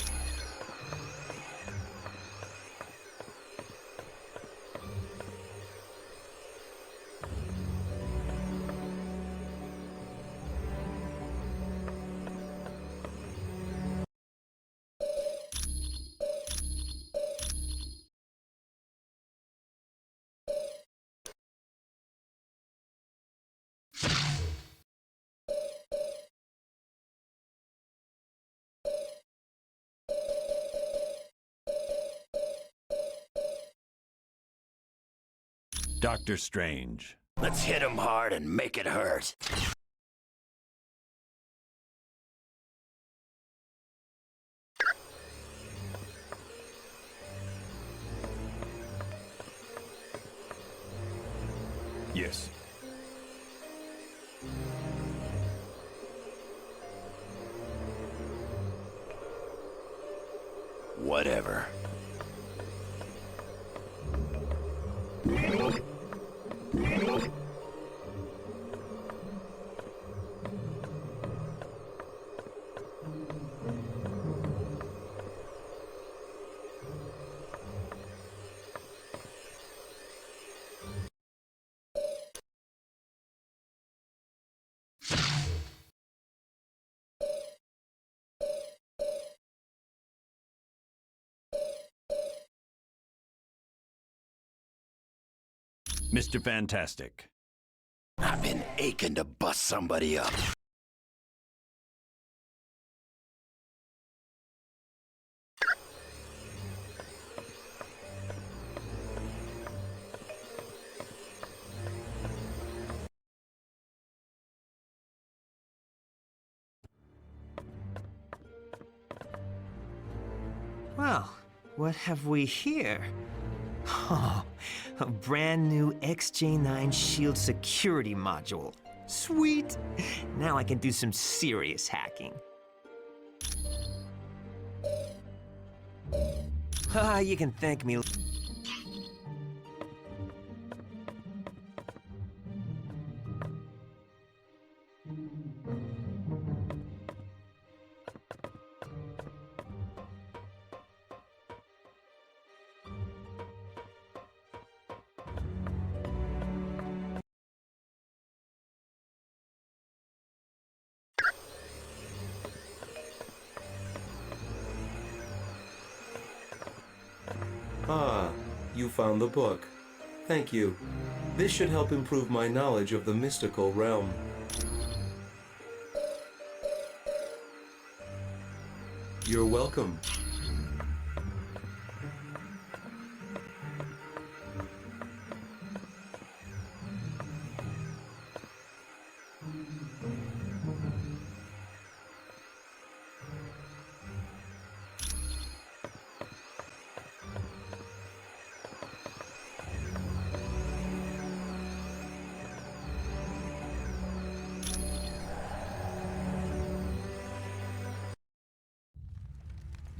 Dr. Strange. Let's hit him hard and make it hurt. Yes. Whatever. Mr. Fantastic. I've been aching to bust somebody up. Well, what have we here? Oh, a brand new XJ9 S.H.I.E.L.D. security module. Sweet! Now I can do some serious hacking. You can thank me. you found the book. Thank you. This should help improve my knowledge of the mystical realm. You're welcome.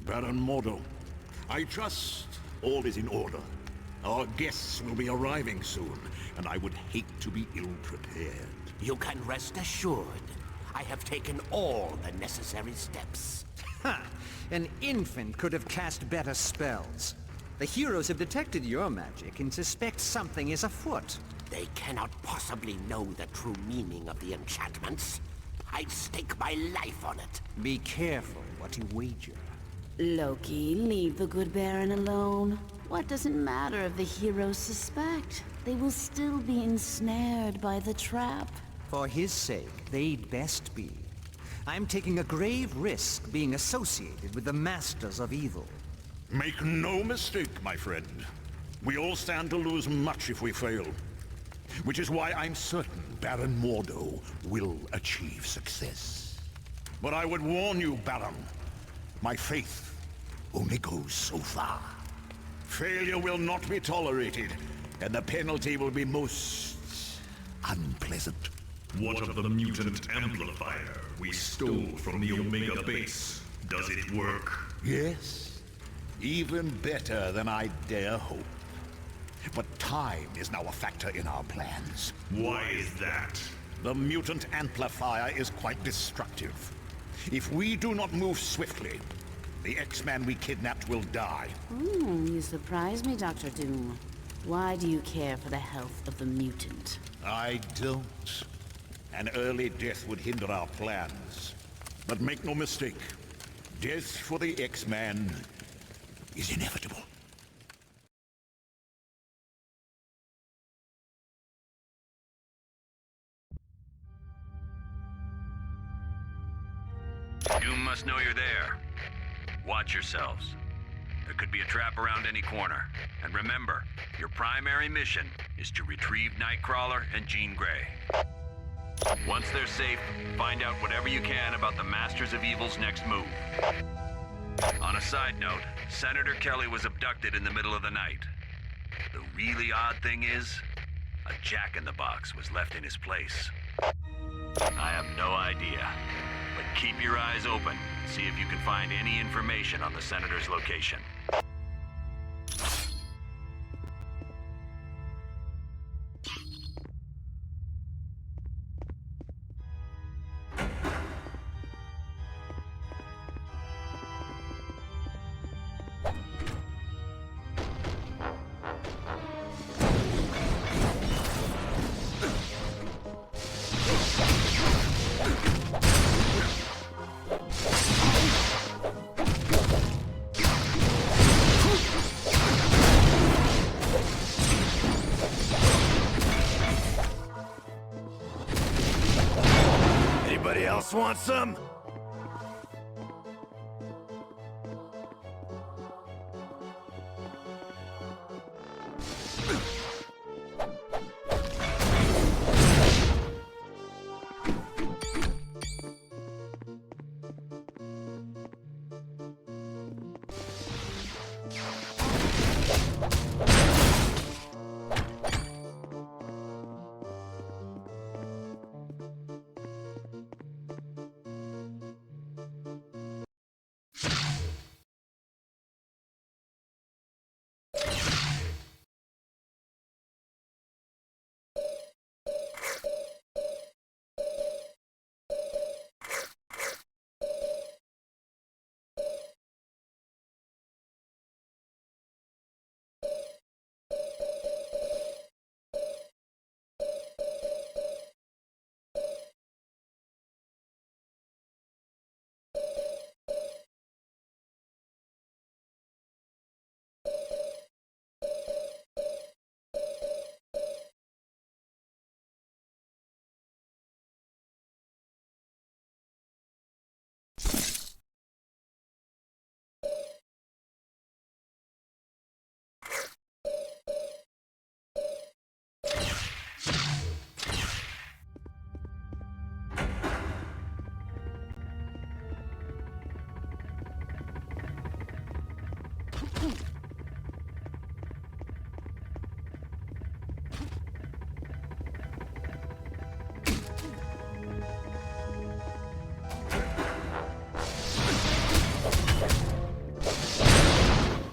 Baron Mordo, I trust all is in order. Our guests will be arriving soon, and I would hate to be ill-prepared. You can rest assured. I have taken all the necessary steps. Ha! An infant could have cast better spells. The heroes have detected your magic and suspect something is afoot. They cannot possibly know the true meaning of the enchantments. I'd stake my life on it. Be careful what you wager. Loki, leave the good Baron alone. What does it matter if the heroes suspect? They will still be ensnared by the trap. For his sake, they'd best be. I'm taking a grave risk being associated with the Masters of Evil. Make no mistake, my friend. We all stand to lose much if we fail. Which is why I'm certain Baron Mordo will achieve success. But I would warn you, Baron. My faith only goes so far. Failure will not be tolerated, and the penalty will be most unpleasant. What of the mutant amplifier we stole from the Omega base? Does it work? Yes, even better than I dare hope. But time is now a factor in our plans. Why is that? The mutant amplifier is quite destructive. If we do not move swiftly, the X-Man we kidnapped will die. You surprise me, Dr. Doom. Why do you care for the health of the mutant? I don't. An early death would hinder our plans. But make no mistake, death for the X-Man is inevitable. You must know you're there. Watch yourselves. There could be a trap around any corner. And remember, your primary mission is to retrieve Nightcrawler and Jean Grey. Once they're safe, find out whatever you can about the Masters of Evil's next move. On a side note, Senator Kelly was abducted in the middle of the night. The really odd thing is, a jack-in-the-box was left in his place. I have no idea, but keep your eyes open. See if you can find any information on the Senator's location. Anybody else want some?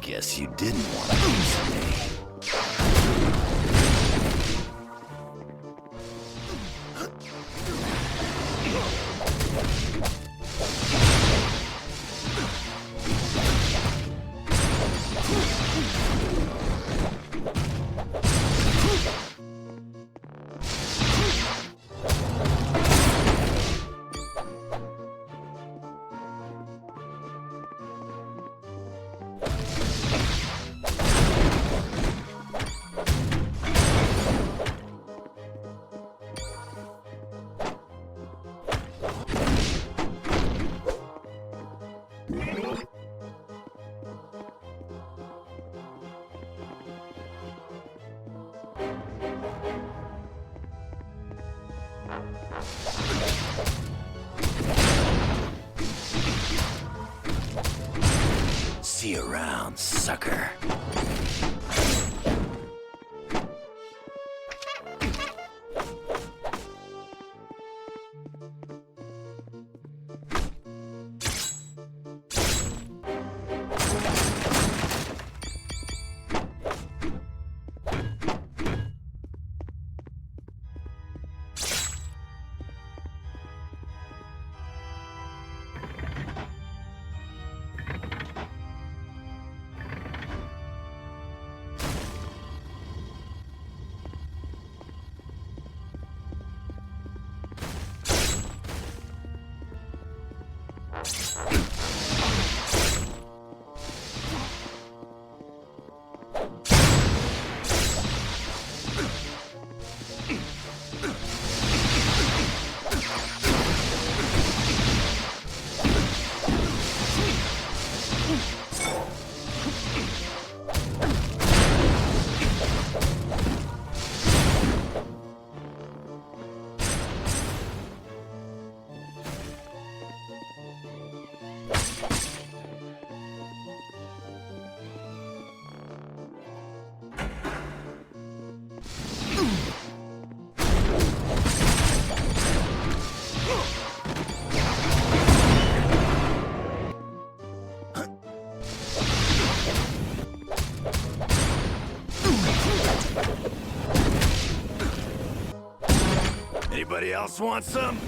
Guess you didn't want to lose me. See you around, sucker. Anybody else want some?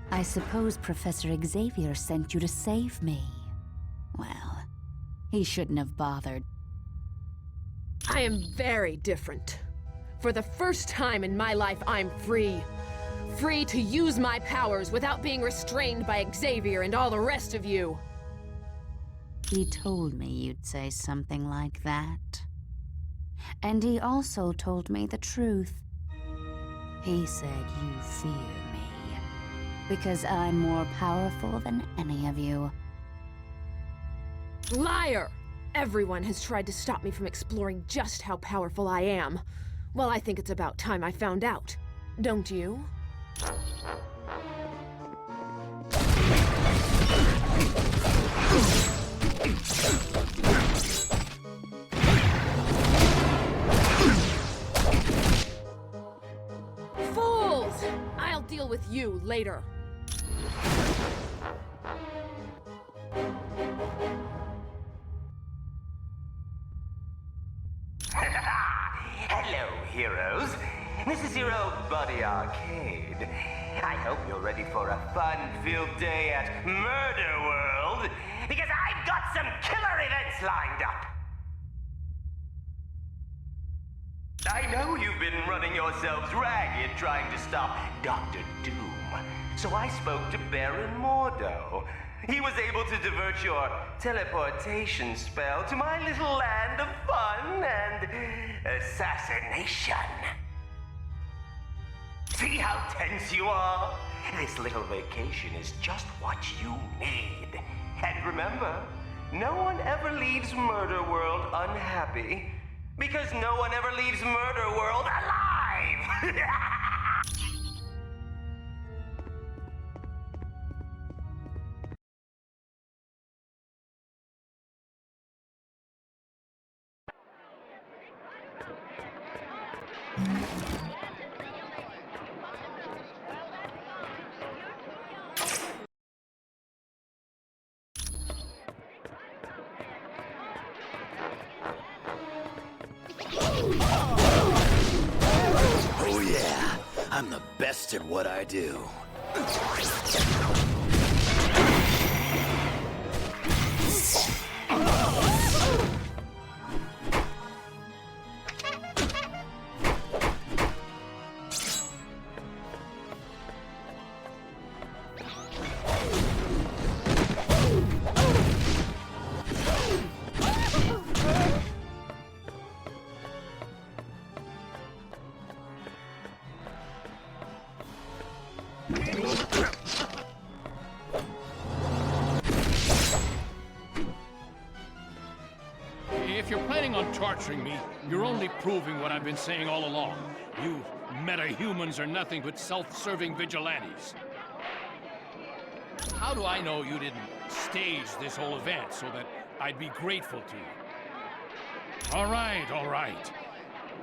I suppose Professor Xavier sent you to save me. Well, he shouldn't have bothered. I am very different. For the first time in my life, I'm free. Free to use my powers without being restrained by Xavier and all the rest of you. He told me you'd say something like that. And he also told me the truth. He said you fear me, because I'm more powerful than any of you. Liar! Everyone has tried to stop me from exploring just how powerful I am. Well, I think it's about time I found out. Don't you? Fools! I'll deal with you later. heroes. This is your old buddy Arcade. I hope you're ready for a fun-filled day at Murder World, because I've got some killer events lined up. I know you've been running yourselves ragged trying to stop Dr. Doom, so I spoke to Baron Mordo. He was able to divert your teleportation spell to my little land of fun and assassination. See how tense you are? This little vacation is just what you need. And remember, no one ever leaves Murder World unhappy, because no one ever leaves Murder World alive! Oh yeah, I'm the best at what I do. If you're planning on torturing me, you're only proving what I've been saying all along. You meta-humans are nothing but self-serving vigilantes. How do I know you didn't stage this whole event so that I'd be grateful to you? All right.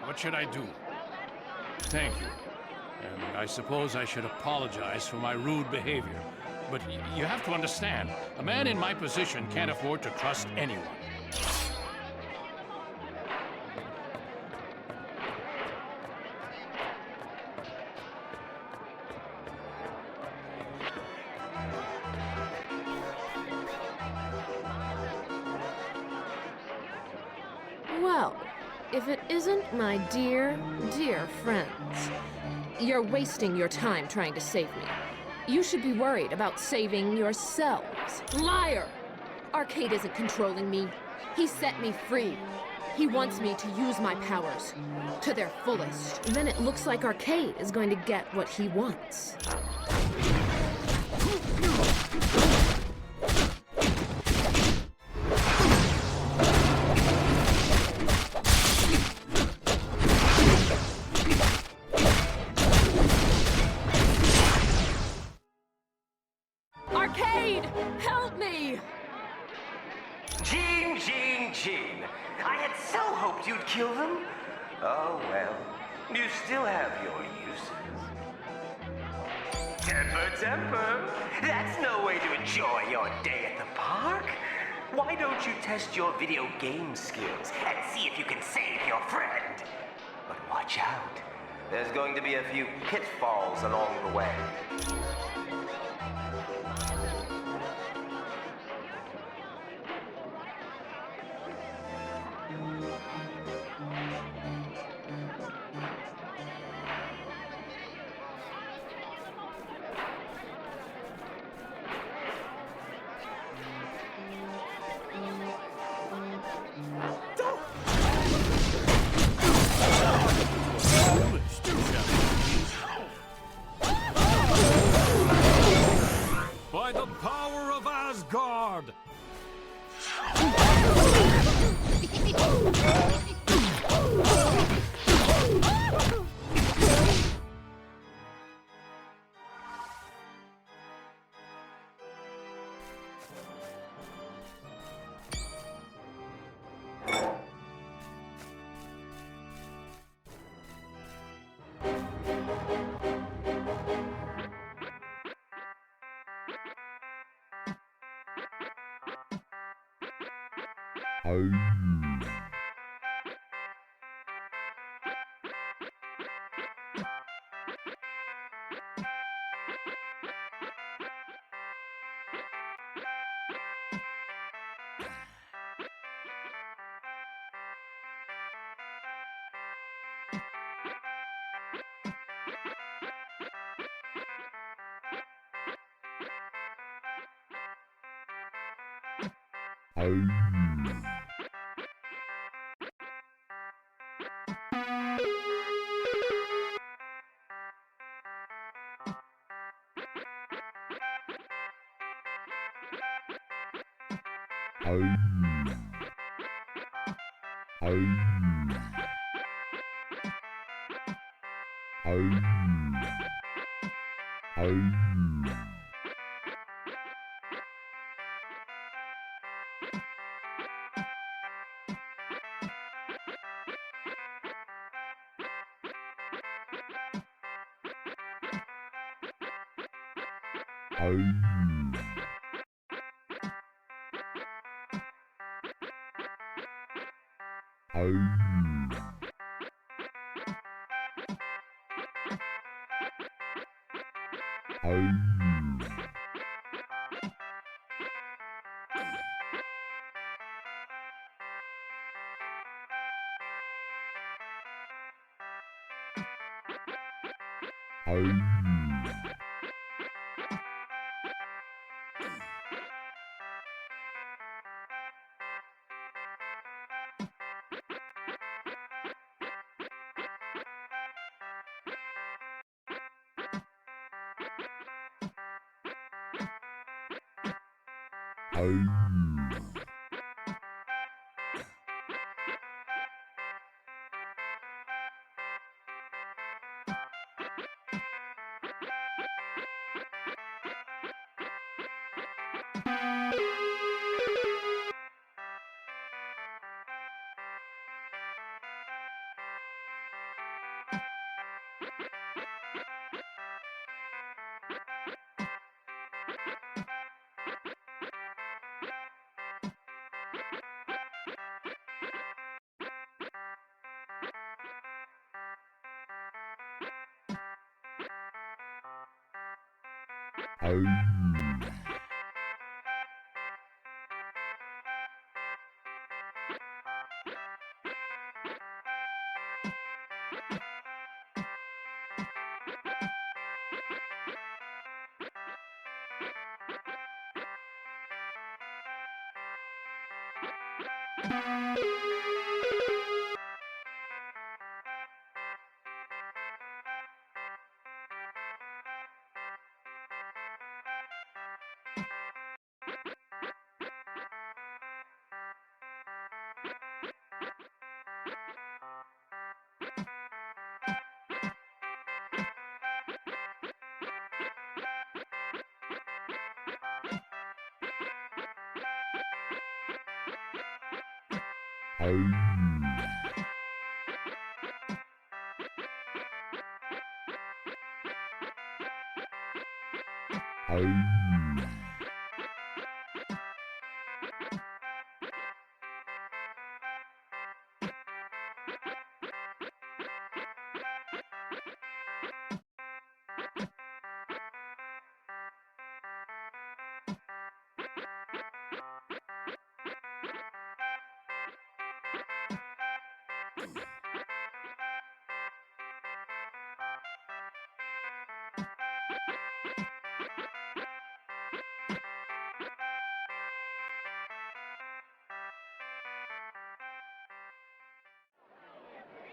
What should I do? Thank you. And I suppose I should apologize for my rude behavior. But you have to understand, a man in my position can't afford to trust anyone. Well, if it isn't my dear, dear friends, you're wasting your time trying to save me. You should be worried about saving yourselves. Liar! Arcade isn't controlling me. He set me free. He wants me to use my powers to their fullest. Then it looks like Arcade is going to get what he wants. Arcade! Help me! Gene. I had so hoped you'd kill them. Oh well, you still have your uses. Temper. That's no way to enjoy your day at the park. Why don't you test your video game skills and see if you can save your friend? But watch out. There's going to be a few pitfalls along the way. By the power of Asgard!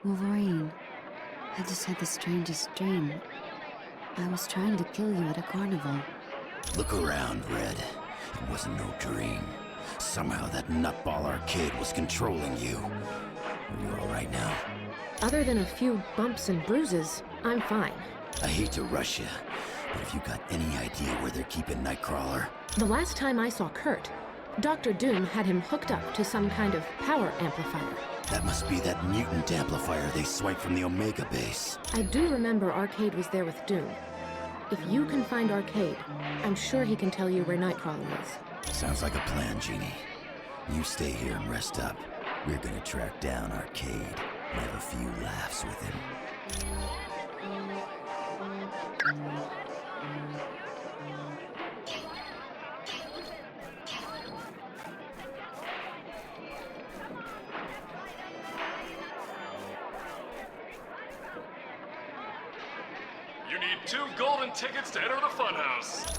Wolverine, I just had the strangest dream. I was trying to kill you at a carnival. Look around, Red. It wasn't no dream. Somehow that nutball arcade was controlling you. Are you alright now? Other than a few bumps and bruises, I'm fine. I hate to rush you, but have you got any idea where they're keeping Nightcrawler? The last time I saw Kurt, Dr. Doom had him hooked up to some kind of power amplifier. That must be that mutant amplifier they swiped from the Omega base. I do remember Arcade was there with Doom. If you can find Arcade, I'm sure he can tell you where Nightcrawler is. Sounds like a plan, Jeannie. You stay here and rest up. We're gonna track down Arcade and have a few laughs with him. 2 golden tickets to enter the funhouse.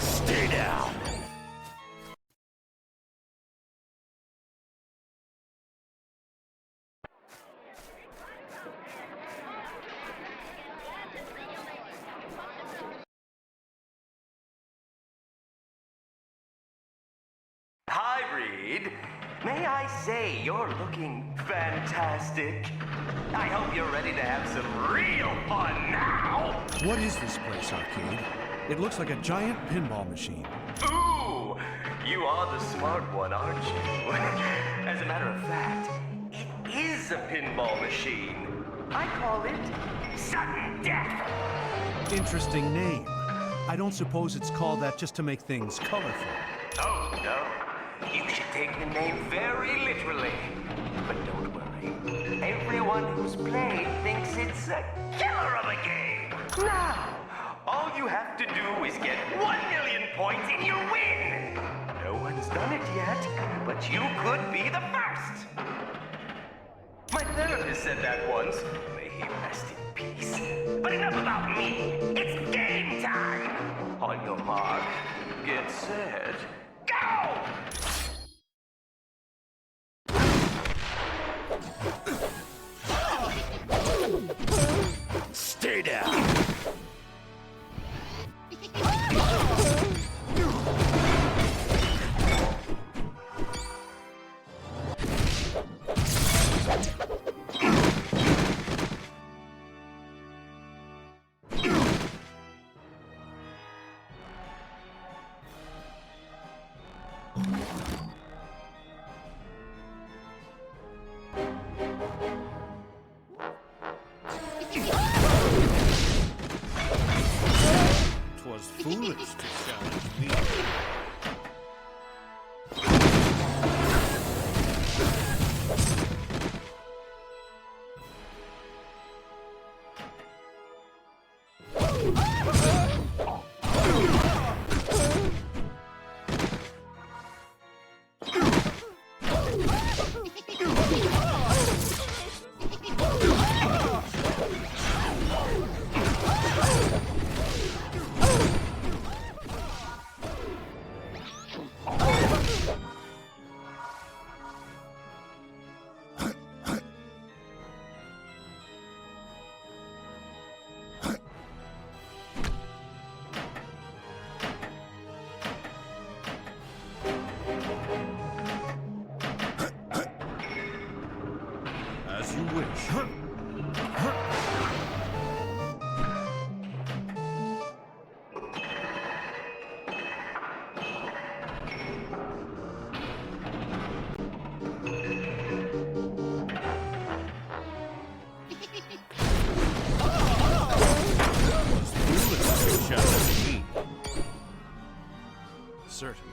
Stay down. Hi, Reed. May I say you're looking fantastic. I hope you're ready to have some real fun now. What is this place, Arcade? It looks like a giant pinball machine. Ooh, you are the smart one, aren't you? As a matter of fact, it is a pinball machine. I call it sudden death. Interesting name. I don't suppose it's called that just to make things colorful. Oh, no. You should take the name very literally. But don't worry. Everyone who's played thinks it's a killer of a game. Now, all you have to do is get 1 million points and you win. No one's done it yet, but you could be the first. My therapist said that once. May he rest in peace. But enough about me. It's game time. On your mark, get set, go! Stay down. Twas foolish to challenge me. As you wish. Certainly.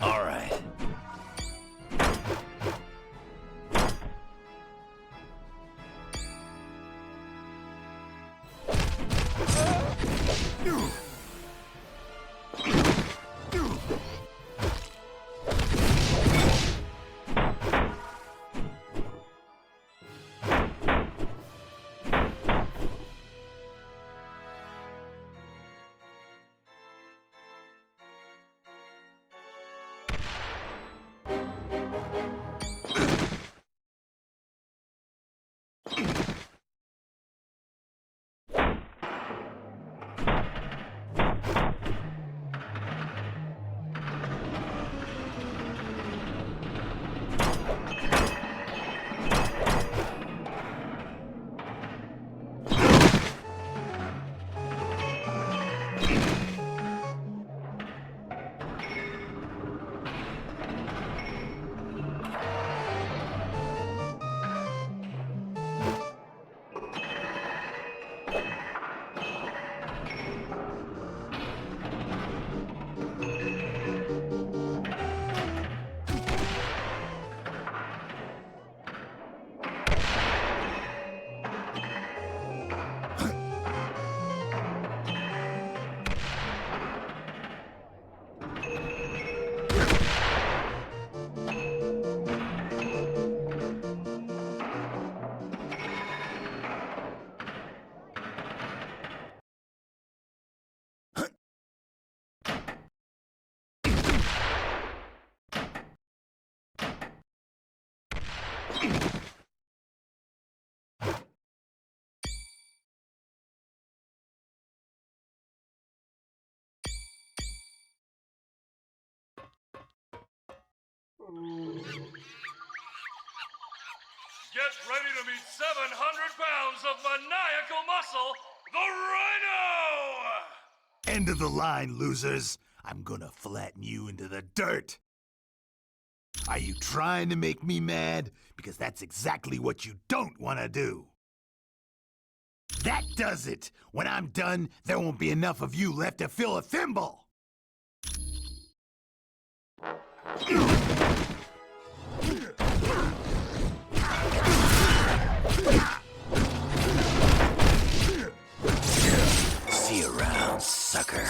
All right. Get ready to meet 700 pounds of maniacal muscle, the Rhino! End of the line, losers. I'm gonna flatten you into the dirt. Are you trying to make me mad? Because that's exactly what you don't want to do. That does it. When I'm done, there won't be enough of you left to fill a thimble. See you around, sucker.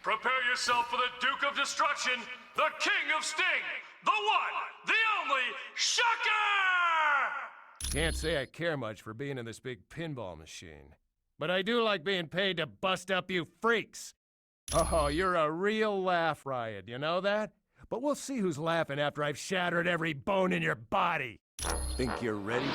Prepare yourself for the Duke of Destruction, the King of Sting, the one, the only, Shocker! Can't say I care much for being in this big pinball machine. But I do like being paid to bust up you freaks. Oh, you're a real laugh riot, you know that? But we'll see who's laughing after I've shattered every bone in your body. Think you're ready?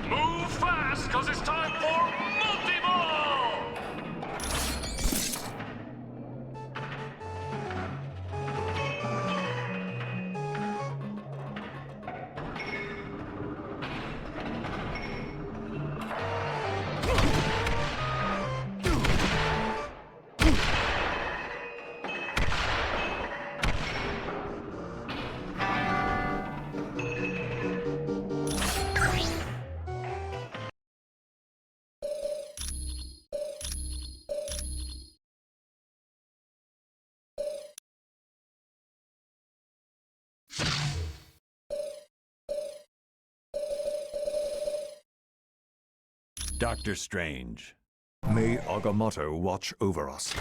Move fast, cause it's time for multi-ball! Doctor Strange. May Agamotto watch over us.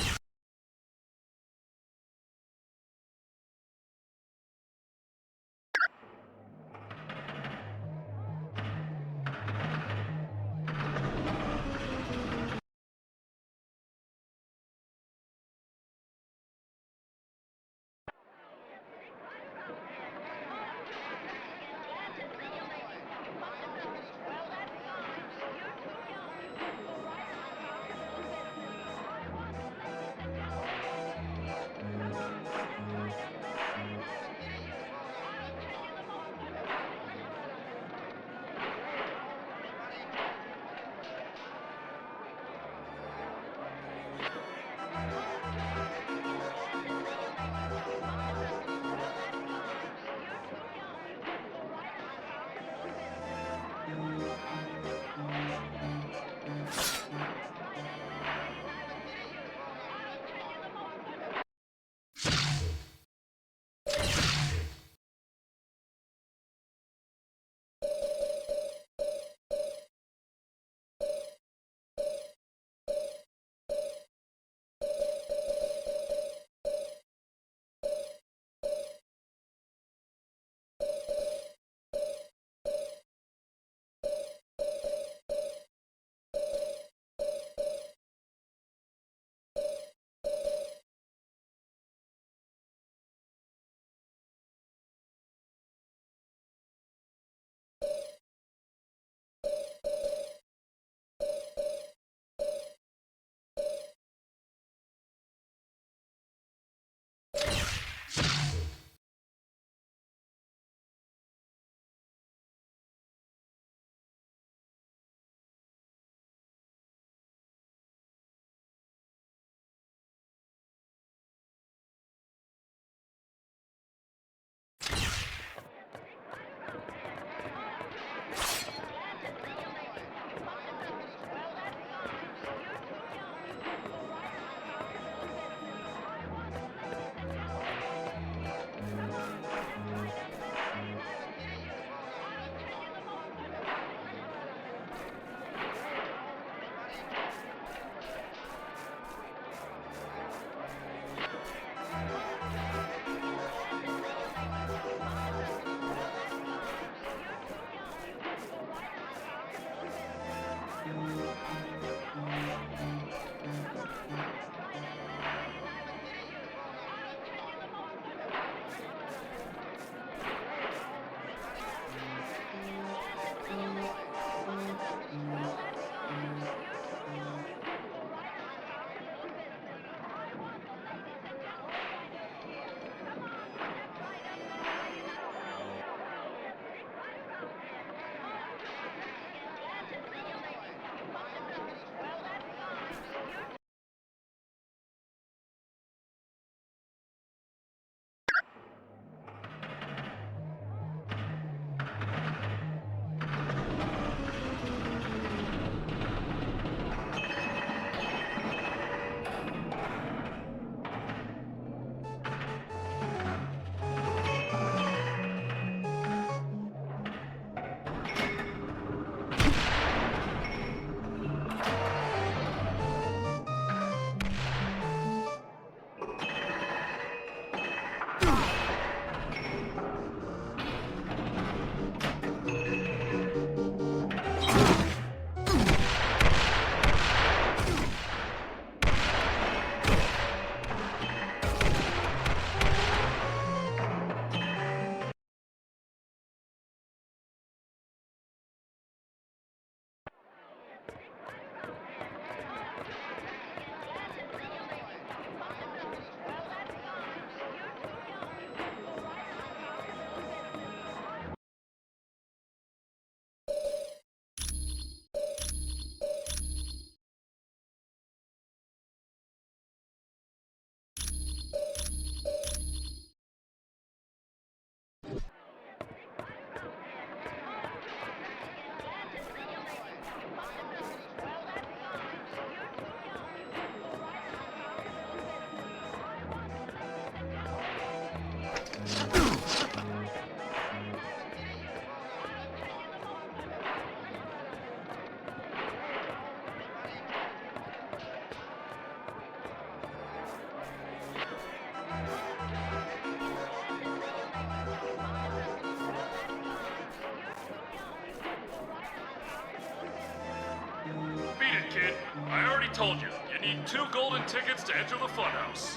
kid. I already told you. You need 2 golden tickets to enter the funhouse.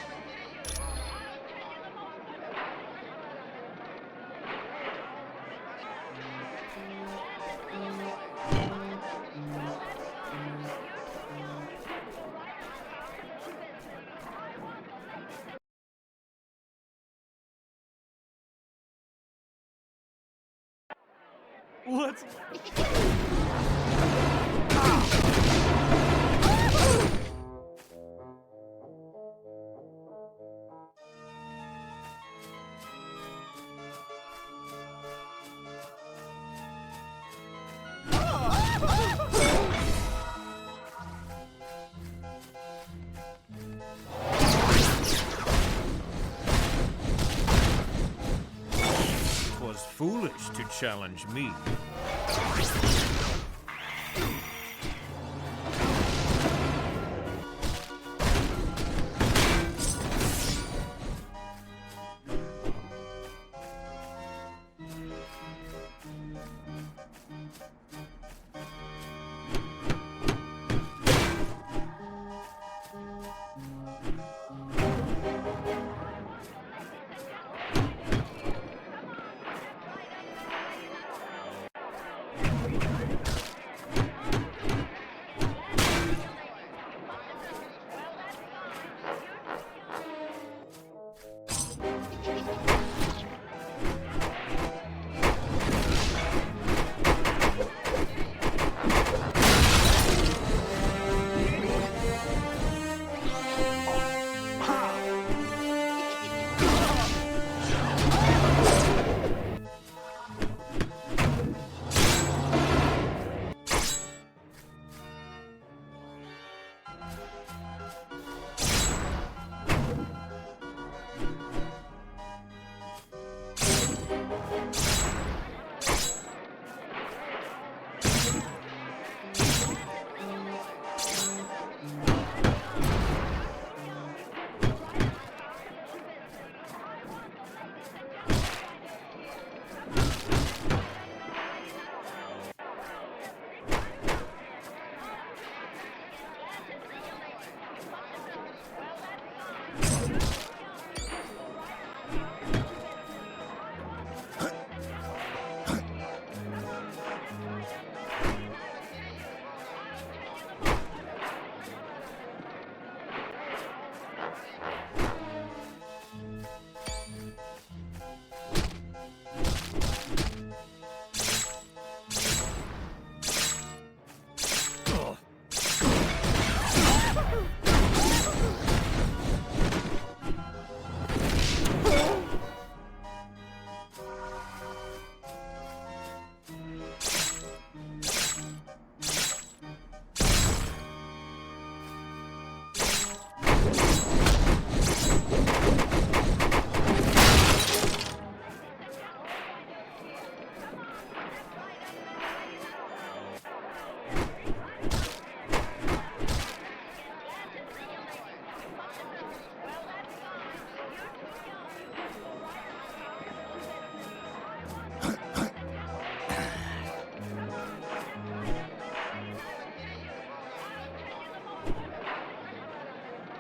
Let's... Was foolish to challenge me.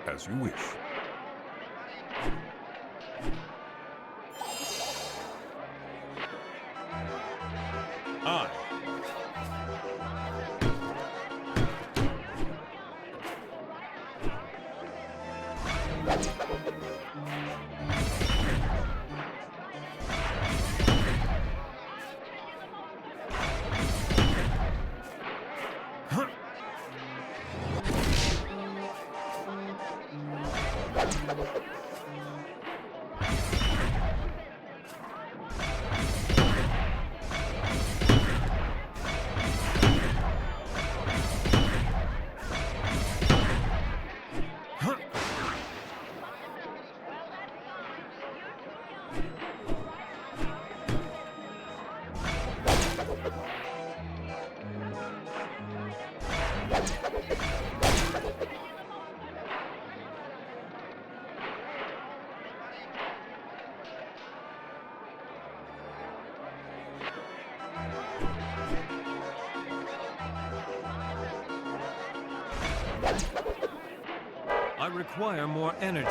As you wish. I. require more energy.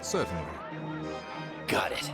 Certainly. Got it.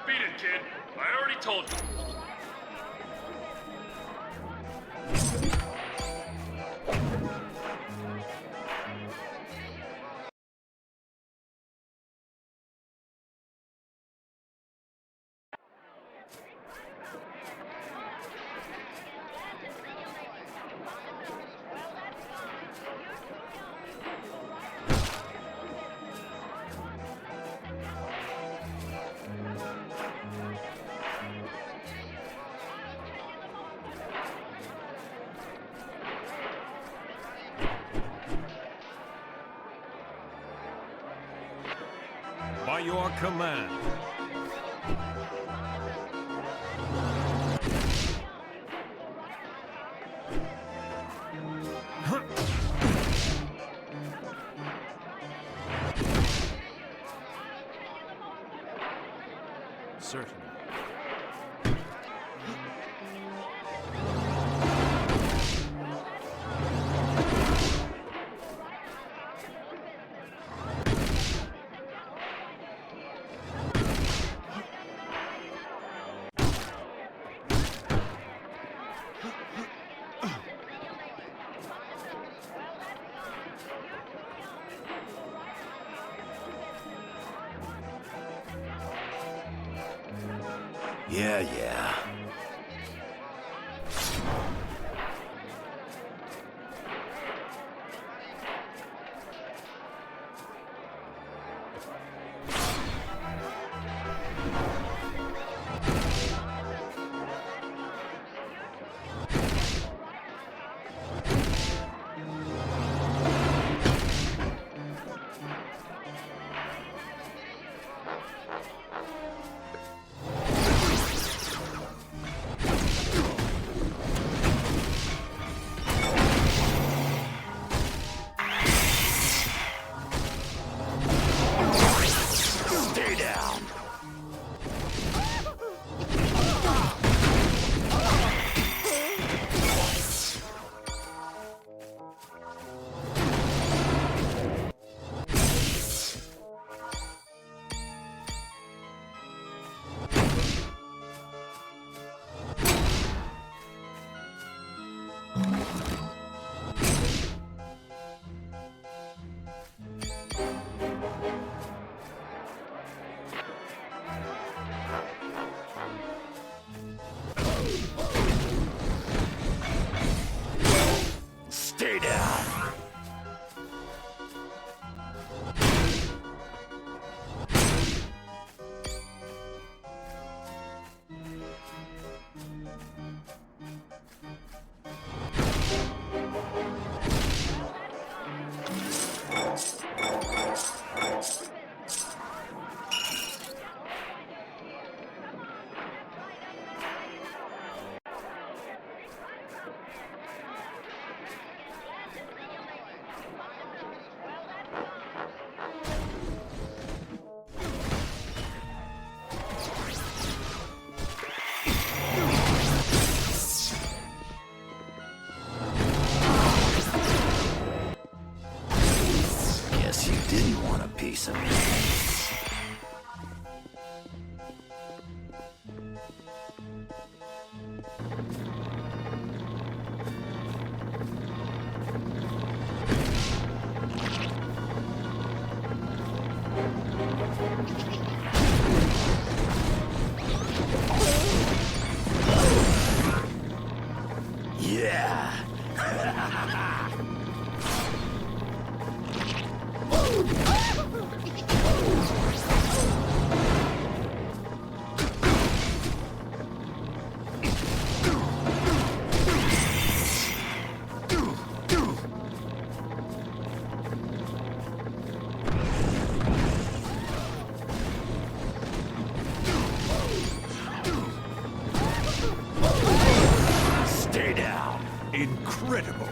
Beat it, kid. I already told you. By your command. Certainly. Yeah. Stay down. Stay down. Guess you didn't want a piece of me. Yeah. Stay down. Incredible.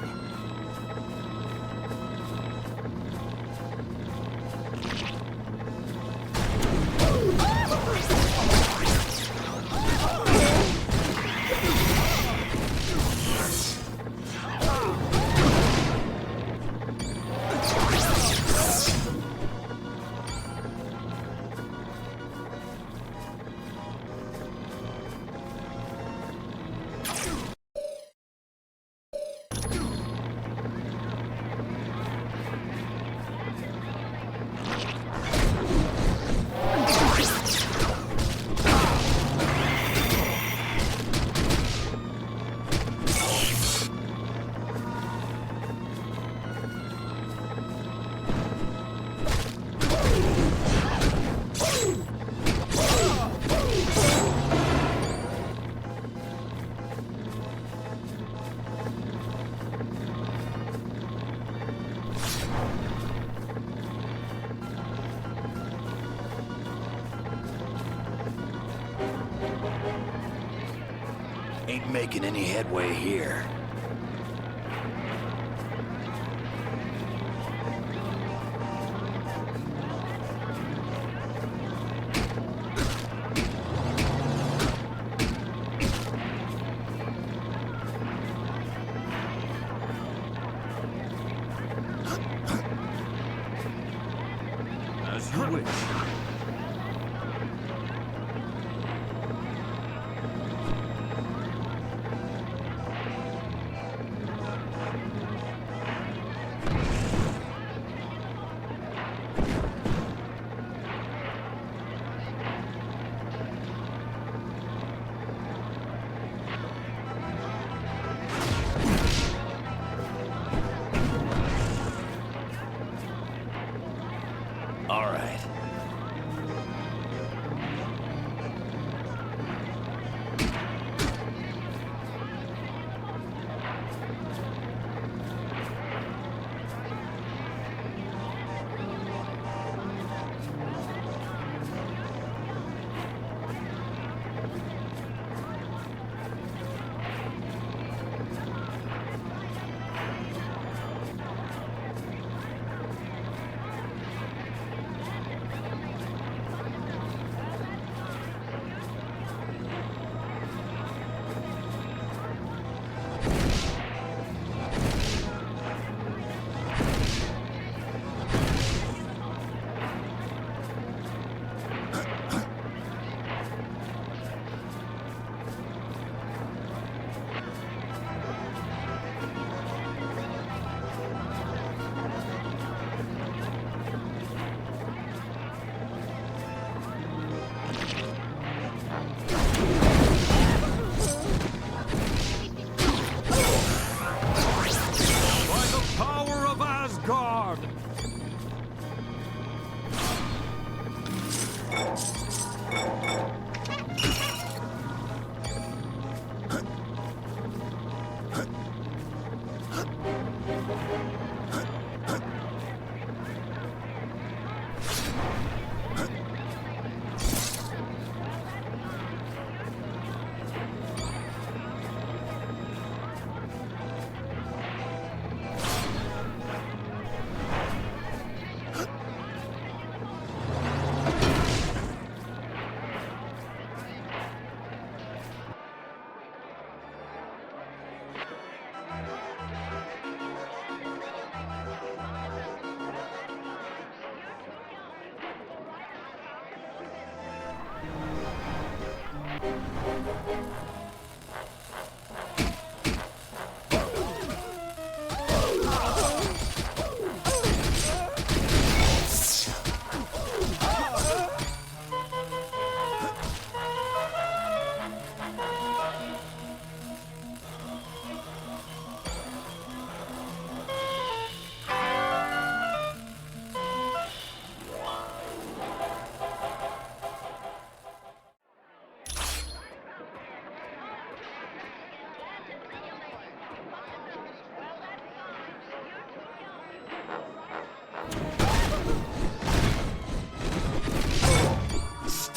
ain't making any headway here. As you wish. All right.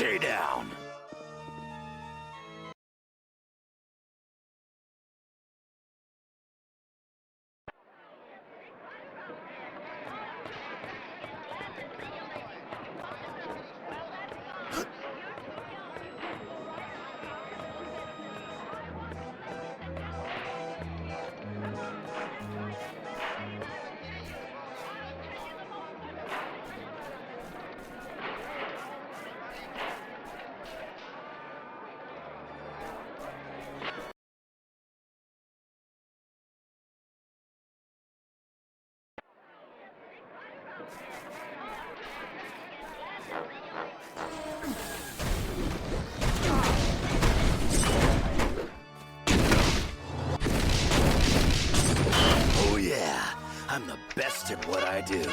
Stay down. Oh yeah, I'm the best at what I do.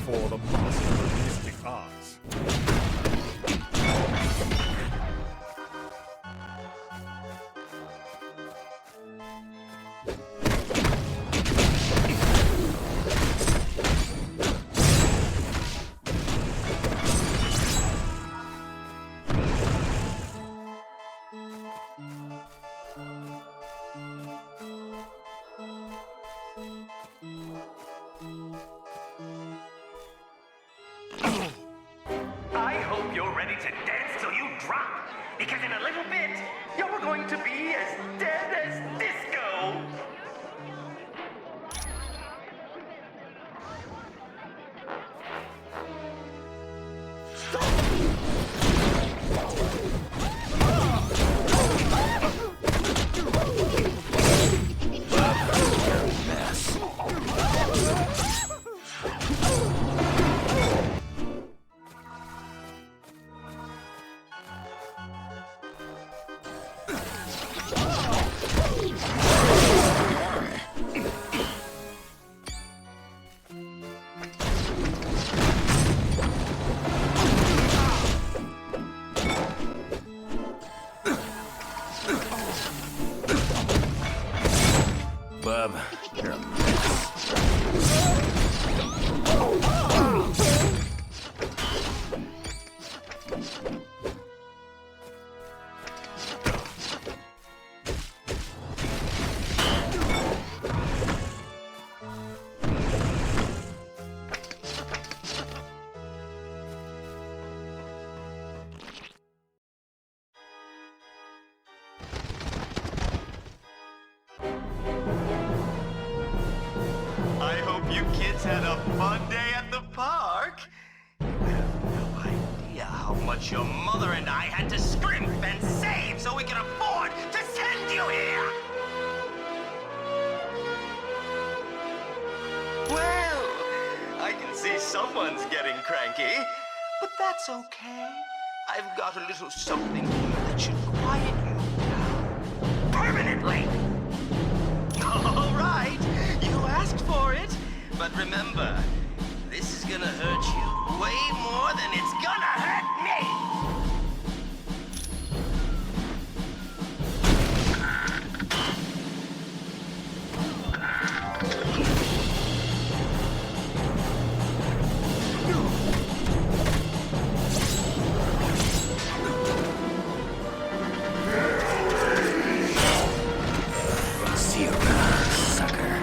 for the master of mystic arts. I hope you're ready to dance till you drop, because in a little bit, you're going to be as dead as disco. Bub, you're a mess. I hope you kids had a fun day at the park. You have no idea how much your mother and I had to scrimp and save so we could afford to send you here. Well, I can see someone's getting cranky, but that's okay. I've got a little something here that should quiet you down permanently. All right, you asked for it, but remember, this is gonna hurt you way more than it's gonna hurt me. See you around, sucker.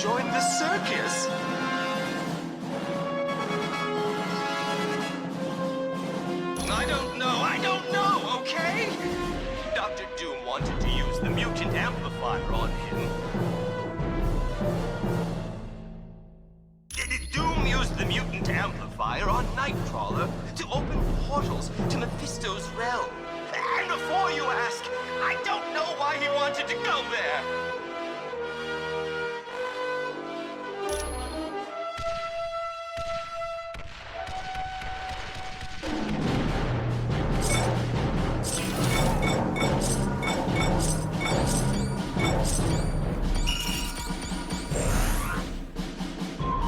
join the circus. I don't know, okay? Dr. Doom wanted to use the mutant amplifier on him. Doom used the mutant amplifier on Nightcrawler to open portals to Mephisto's realm. And before you ask, I don't know why he wanted to go there.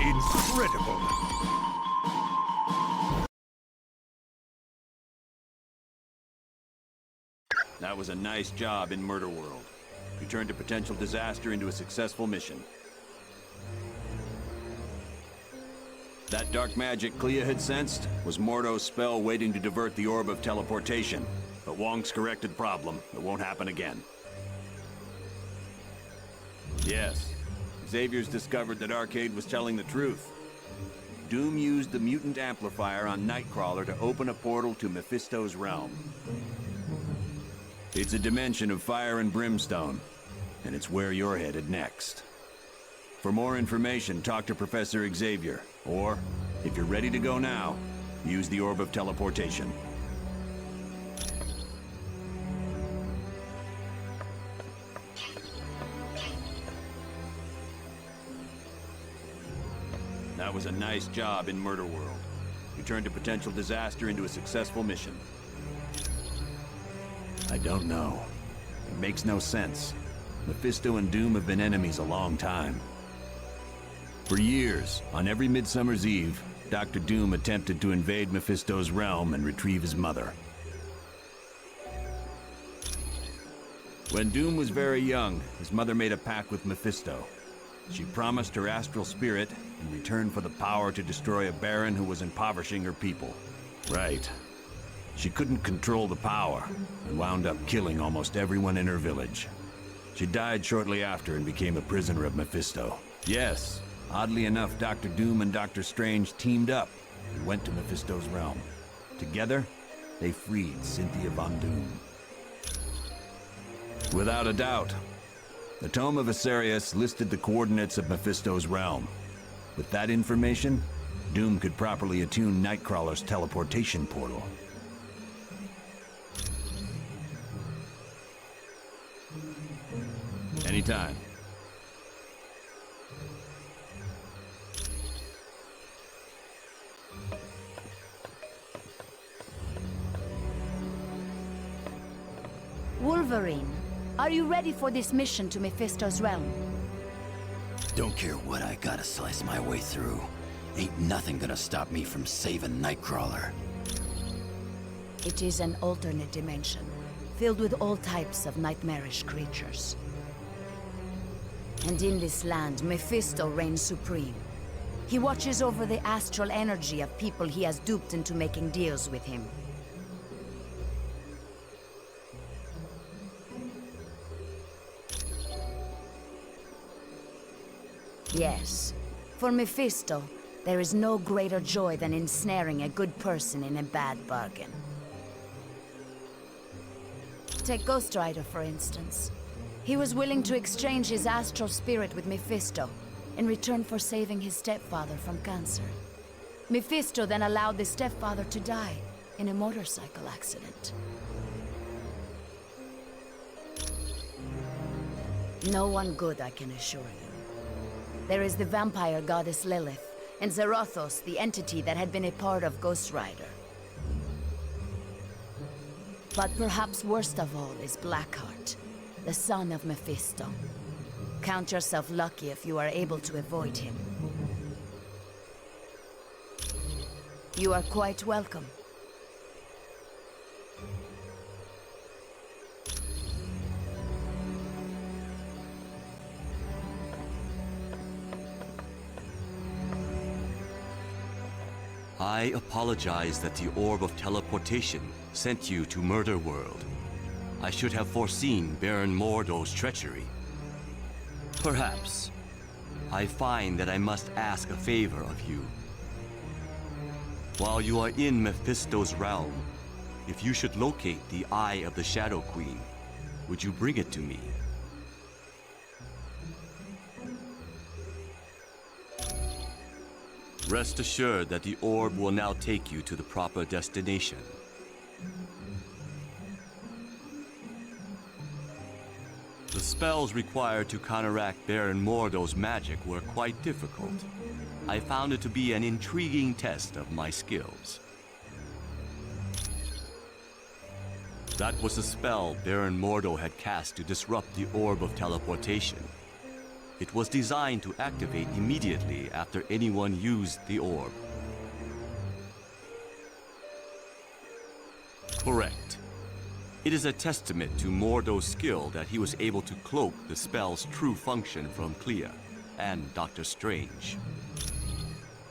Incredible! That was a nice job in Murder World. You turned a potential disaster into a successful mission. That dark magic Clea had sensed was Mordo's spell waiting to divert the orb of teleportation. But Wong's corrected the problem. It won't happen again. Yes, Xavier's discovered that Arcade was telling the truth. Doom used the mutant amplifier on Nightcrawler to open a portal to Mephisto's realm. It's a dimension of fire and brimstone, and it's where you're headed next. For more information, talk to Professor Xavier, or, if you're ready to go now, use the Orb of Teleportation. That was a nice job in Murder World. You turned a potential disaster into a successful mission. I don't know. It makes no sense. Mephisto and Doom have been enemies a long time. For years, on every Midsummer's Eve, Dr. Doom attempted to invade Mephisto's realm and retrieve his mother. When Doom was very young, his mother made a pact with Mephisto. She promised her astral spirit in return for the power to destroy a Baron who was impoverishing her people. Right. She couldn't control the power, and wound up killing almost everyone in her village. She died shortly after and became a prisoner of Mephisto. Yes, oddly enough, Dr. Doom and Dr. Strange teamed up and went to Mephisto's realm. Together, they freed Cynthia Von Doom. Without a doubt, the Tome of Asarius listed the coordinates of Mephisto's realm. With that information, Doom could properly attune Nightcrawler's teleportation portal. Anytime. Wolverine, are you ready for this mission to Mephisto's realm? Don't care what I gotta slice my way through. Ain't nothing gonna stop me from saving Nightcrawler. It is an alternate dimension, filled with all types of nightmarish creatures. And in this land, Mephisto reigns supreme. He watches over the astral energy of people he has duped into making deals with him. Yes, for Mephisto, there is no greater joy than ensnaring a good person in a bad bargain. Take Ghost Rider, for instance. He was willing to exchange his astral spirit with Mephisto in return for saving his stepfather from cancer. Mephisto then allowed the stepfather to die in a motorcycle accident. No one good, I can assure you. There is the vampire goddess Lilith, and Zerathos, the entity that had been a part of Ghost Rider. But perhaps worst of all is Blackheart, the son of Mephisto. Count yourself lucky if you are able to avoid him. You are quite welcome. I apologize that the Orb of Teleportation sent you to Murder World. I should have foreseen Baron Mordo's treachery. Perhaps. I find that I must ask a favor of you. While you are in Mephisto's realm, if you should locate the Eye of the Shadow Queen, would you bring it to me? Rest assured that the orb will now take you to the proper destination. The spells required to counteract Baron Mordo's magic were quite difficult. I found it to be an intriguing test of my skills. That was a spell Baron Mordo had cast to disrupt the Orb of Teleportation. It was designed to activate immediately after anyone used the orb. Correct. It is a testament to Mordo's skill that he was able to cloak the spell's true function from Clea and Dr. Strange.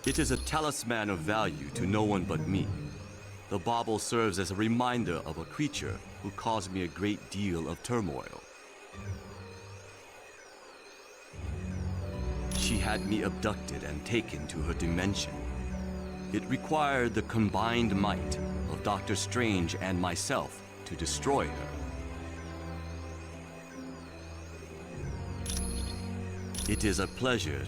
It is a talisman of value to no one but me. The bauble serves as a reminder of a creature who caused me a great deal of turmoil. She had me abducted and taken to her dimension. It required the combined might of Dr. Strange and myself to destroy her. It is a pleasure.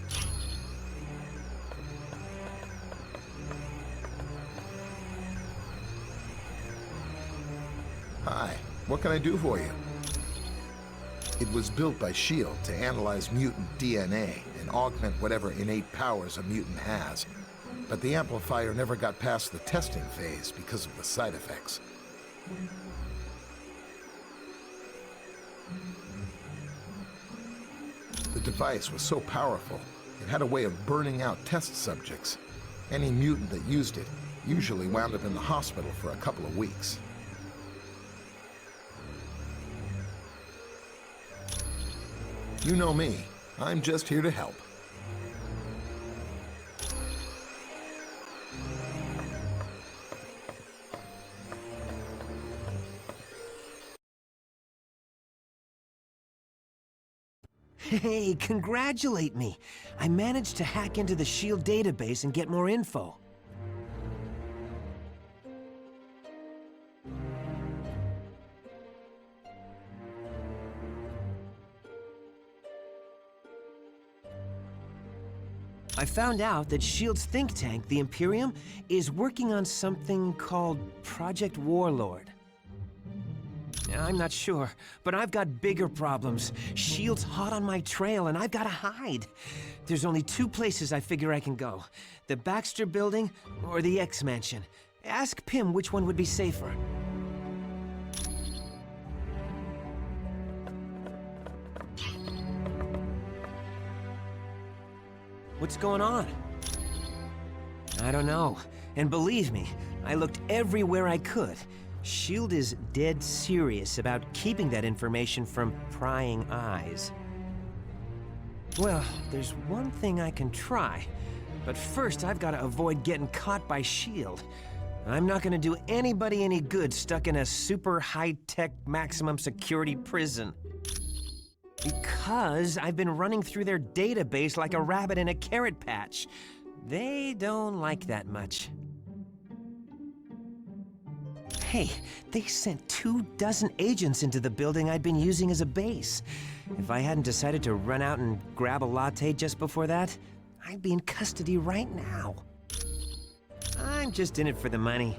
Hi, what can I do for you? It was built by S.H.I.E.L.D. to analyze mutant DNA and augment whatever innate powers a mutant has. But the amplifier never got past the testing phase because of the side effects. The device was so powerful, it had a way of burning out test subjects. Any mutant that used it usually wound up in the hospital for a couple of weeks. You know me. I'm just here to help. Hey, congratulate me! I managed to hack into the S.H.I.E.L.D. database and get more info. I found out that S.H.I.E.L.D.'s think tank, the Imperium, is working on something called Project Warlord. I'm not sure, but I've got bigger problems. S.H.I.E.L.D's hot on my trail, and I've got to hide. There's only two places I figure I can go. The Baxter Building or the X-Mansion. Ask Pym which one would be safer. What's going on? I don't know. And believe me, I looked everywhere I could. S.H.I.E.L.D. is dead serious about keeping that information from prying eyes. Well, there's one thing I can try. But first, I've got to avoid getting caught by S.H.I.E.L.D. I'm not going to do anybody any good stuck in a super high-tech maximum security prison. Because I've been running through their database like a rabbit in a carrot patch. They don't like that much. Hey, they sent 24 agents into the building I'd been using as a base. If I hadn't decided to run out and grab a latte just before that, I'd be in custody right now. I'm just in it for the money.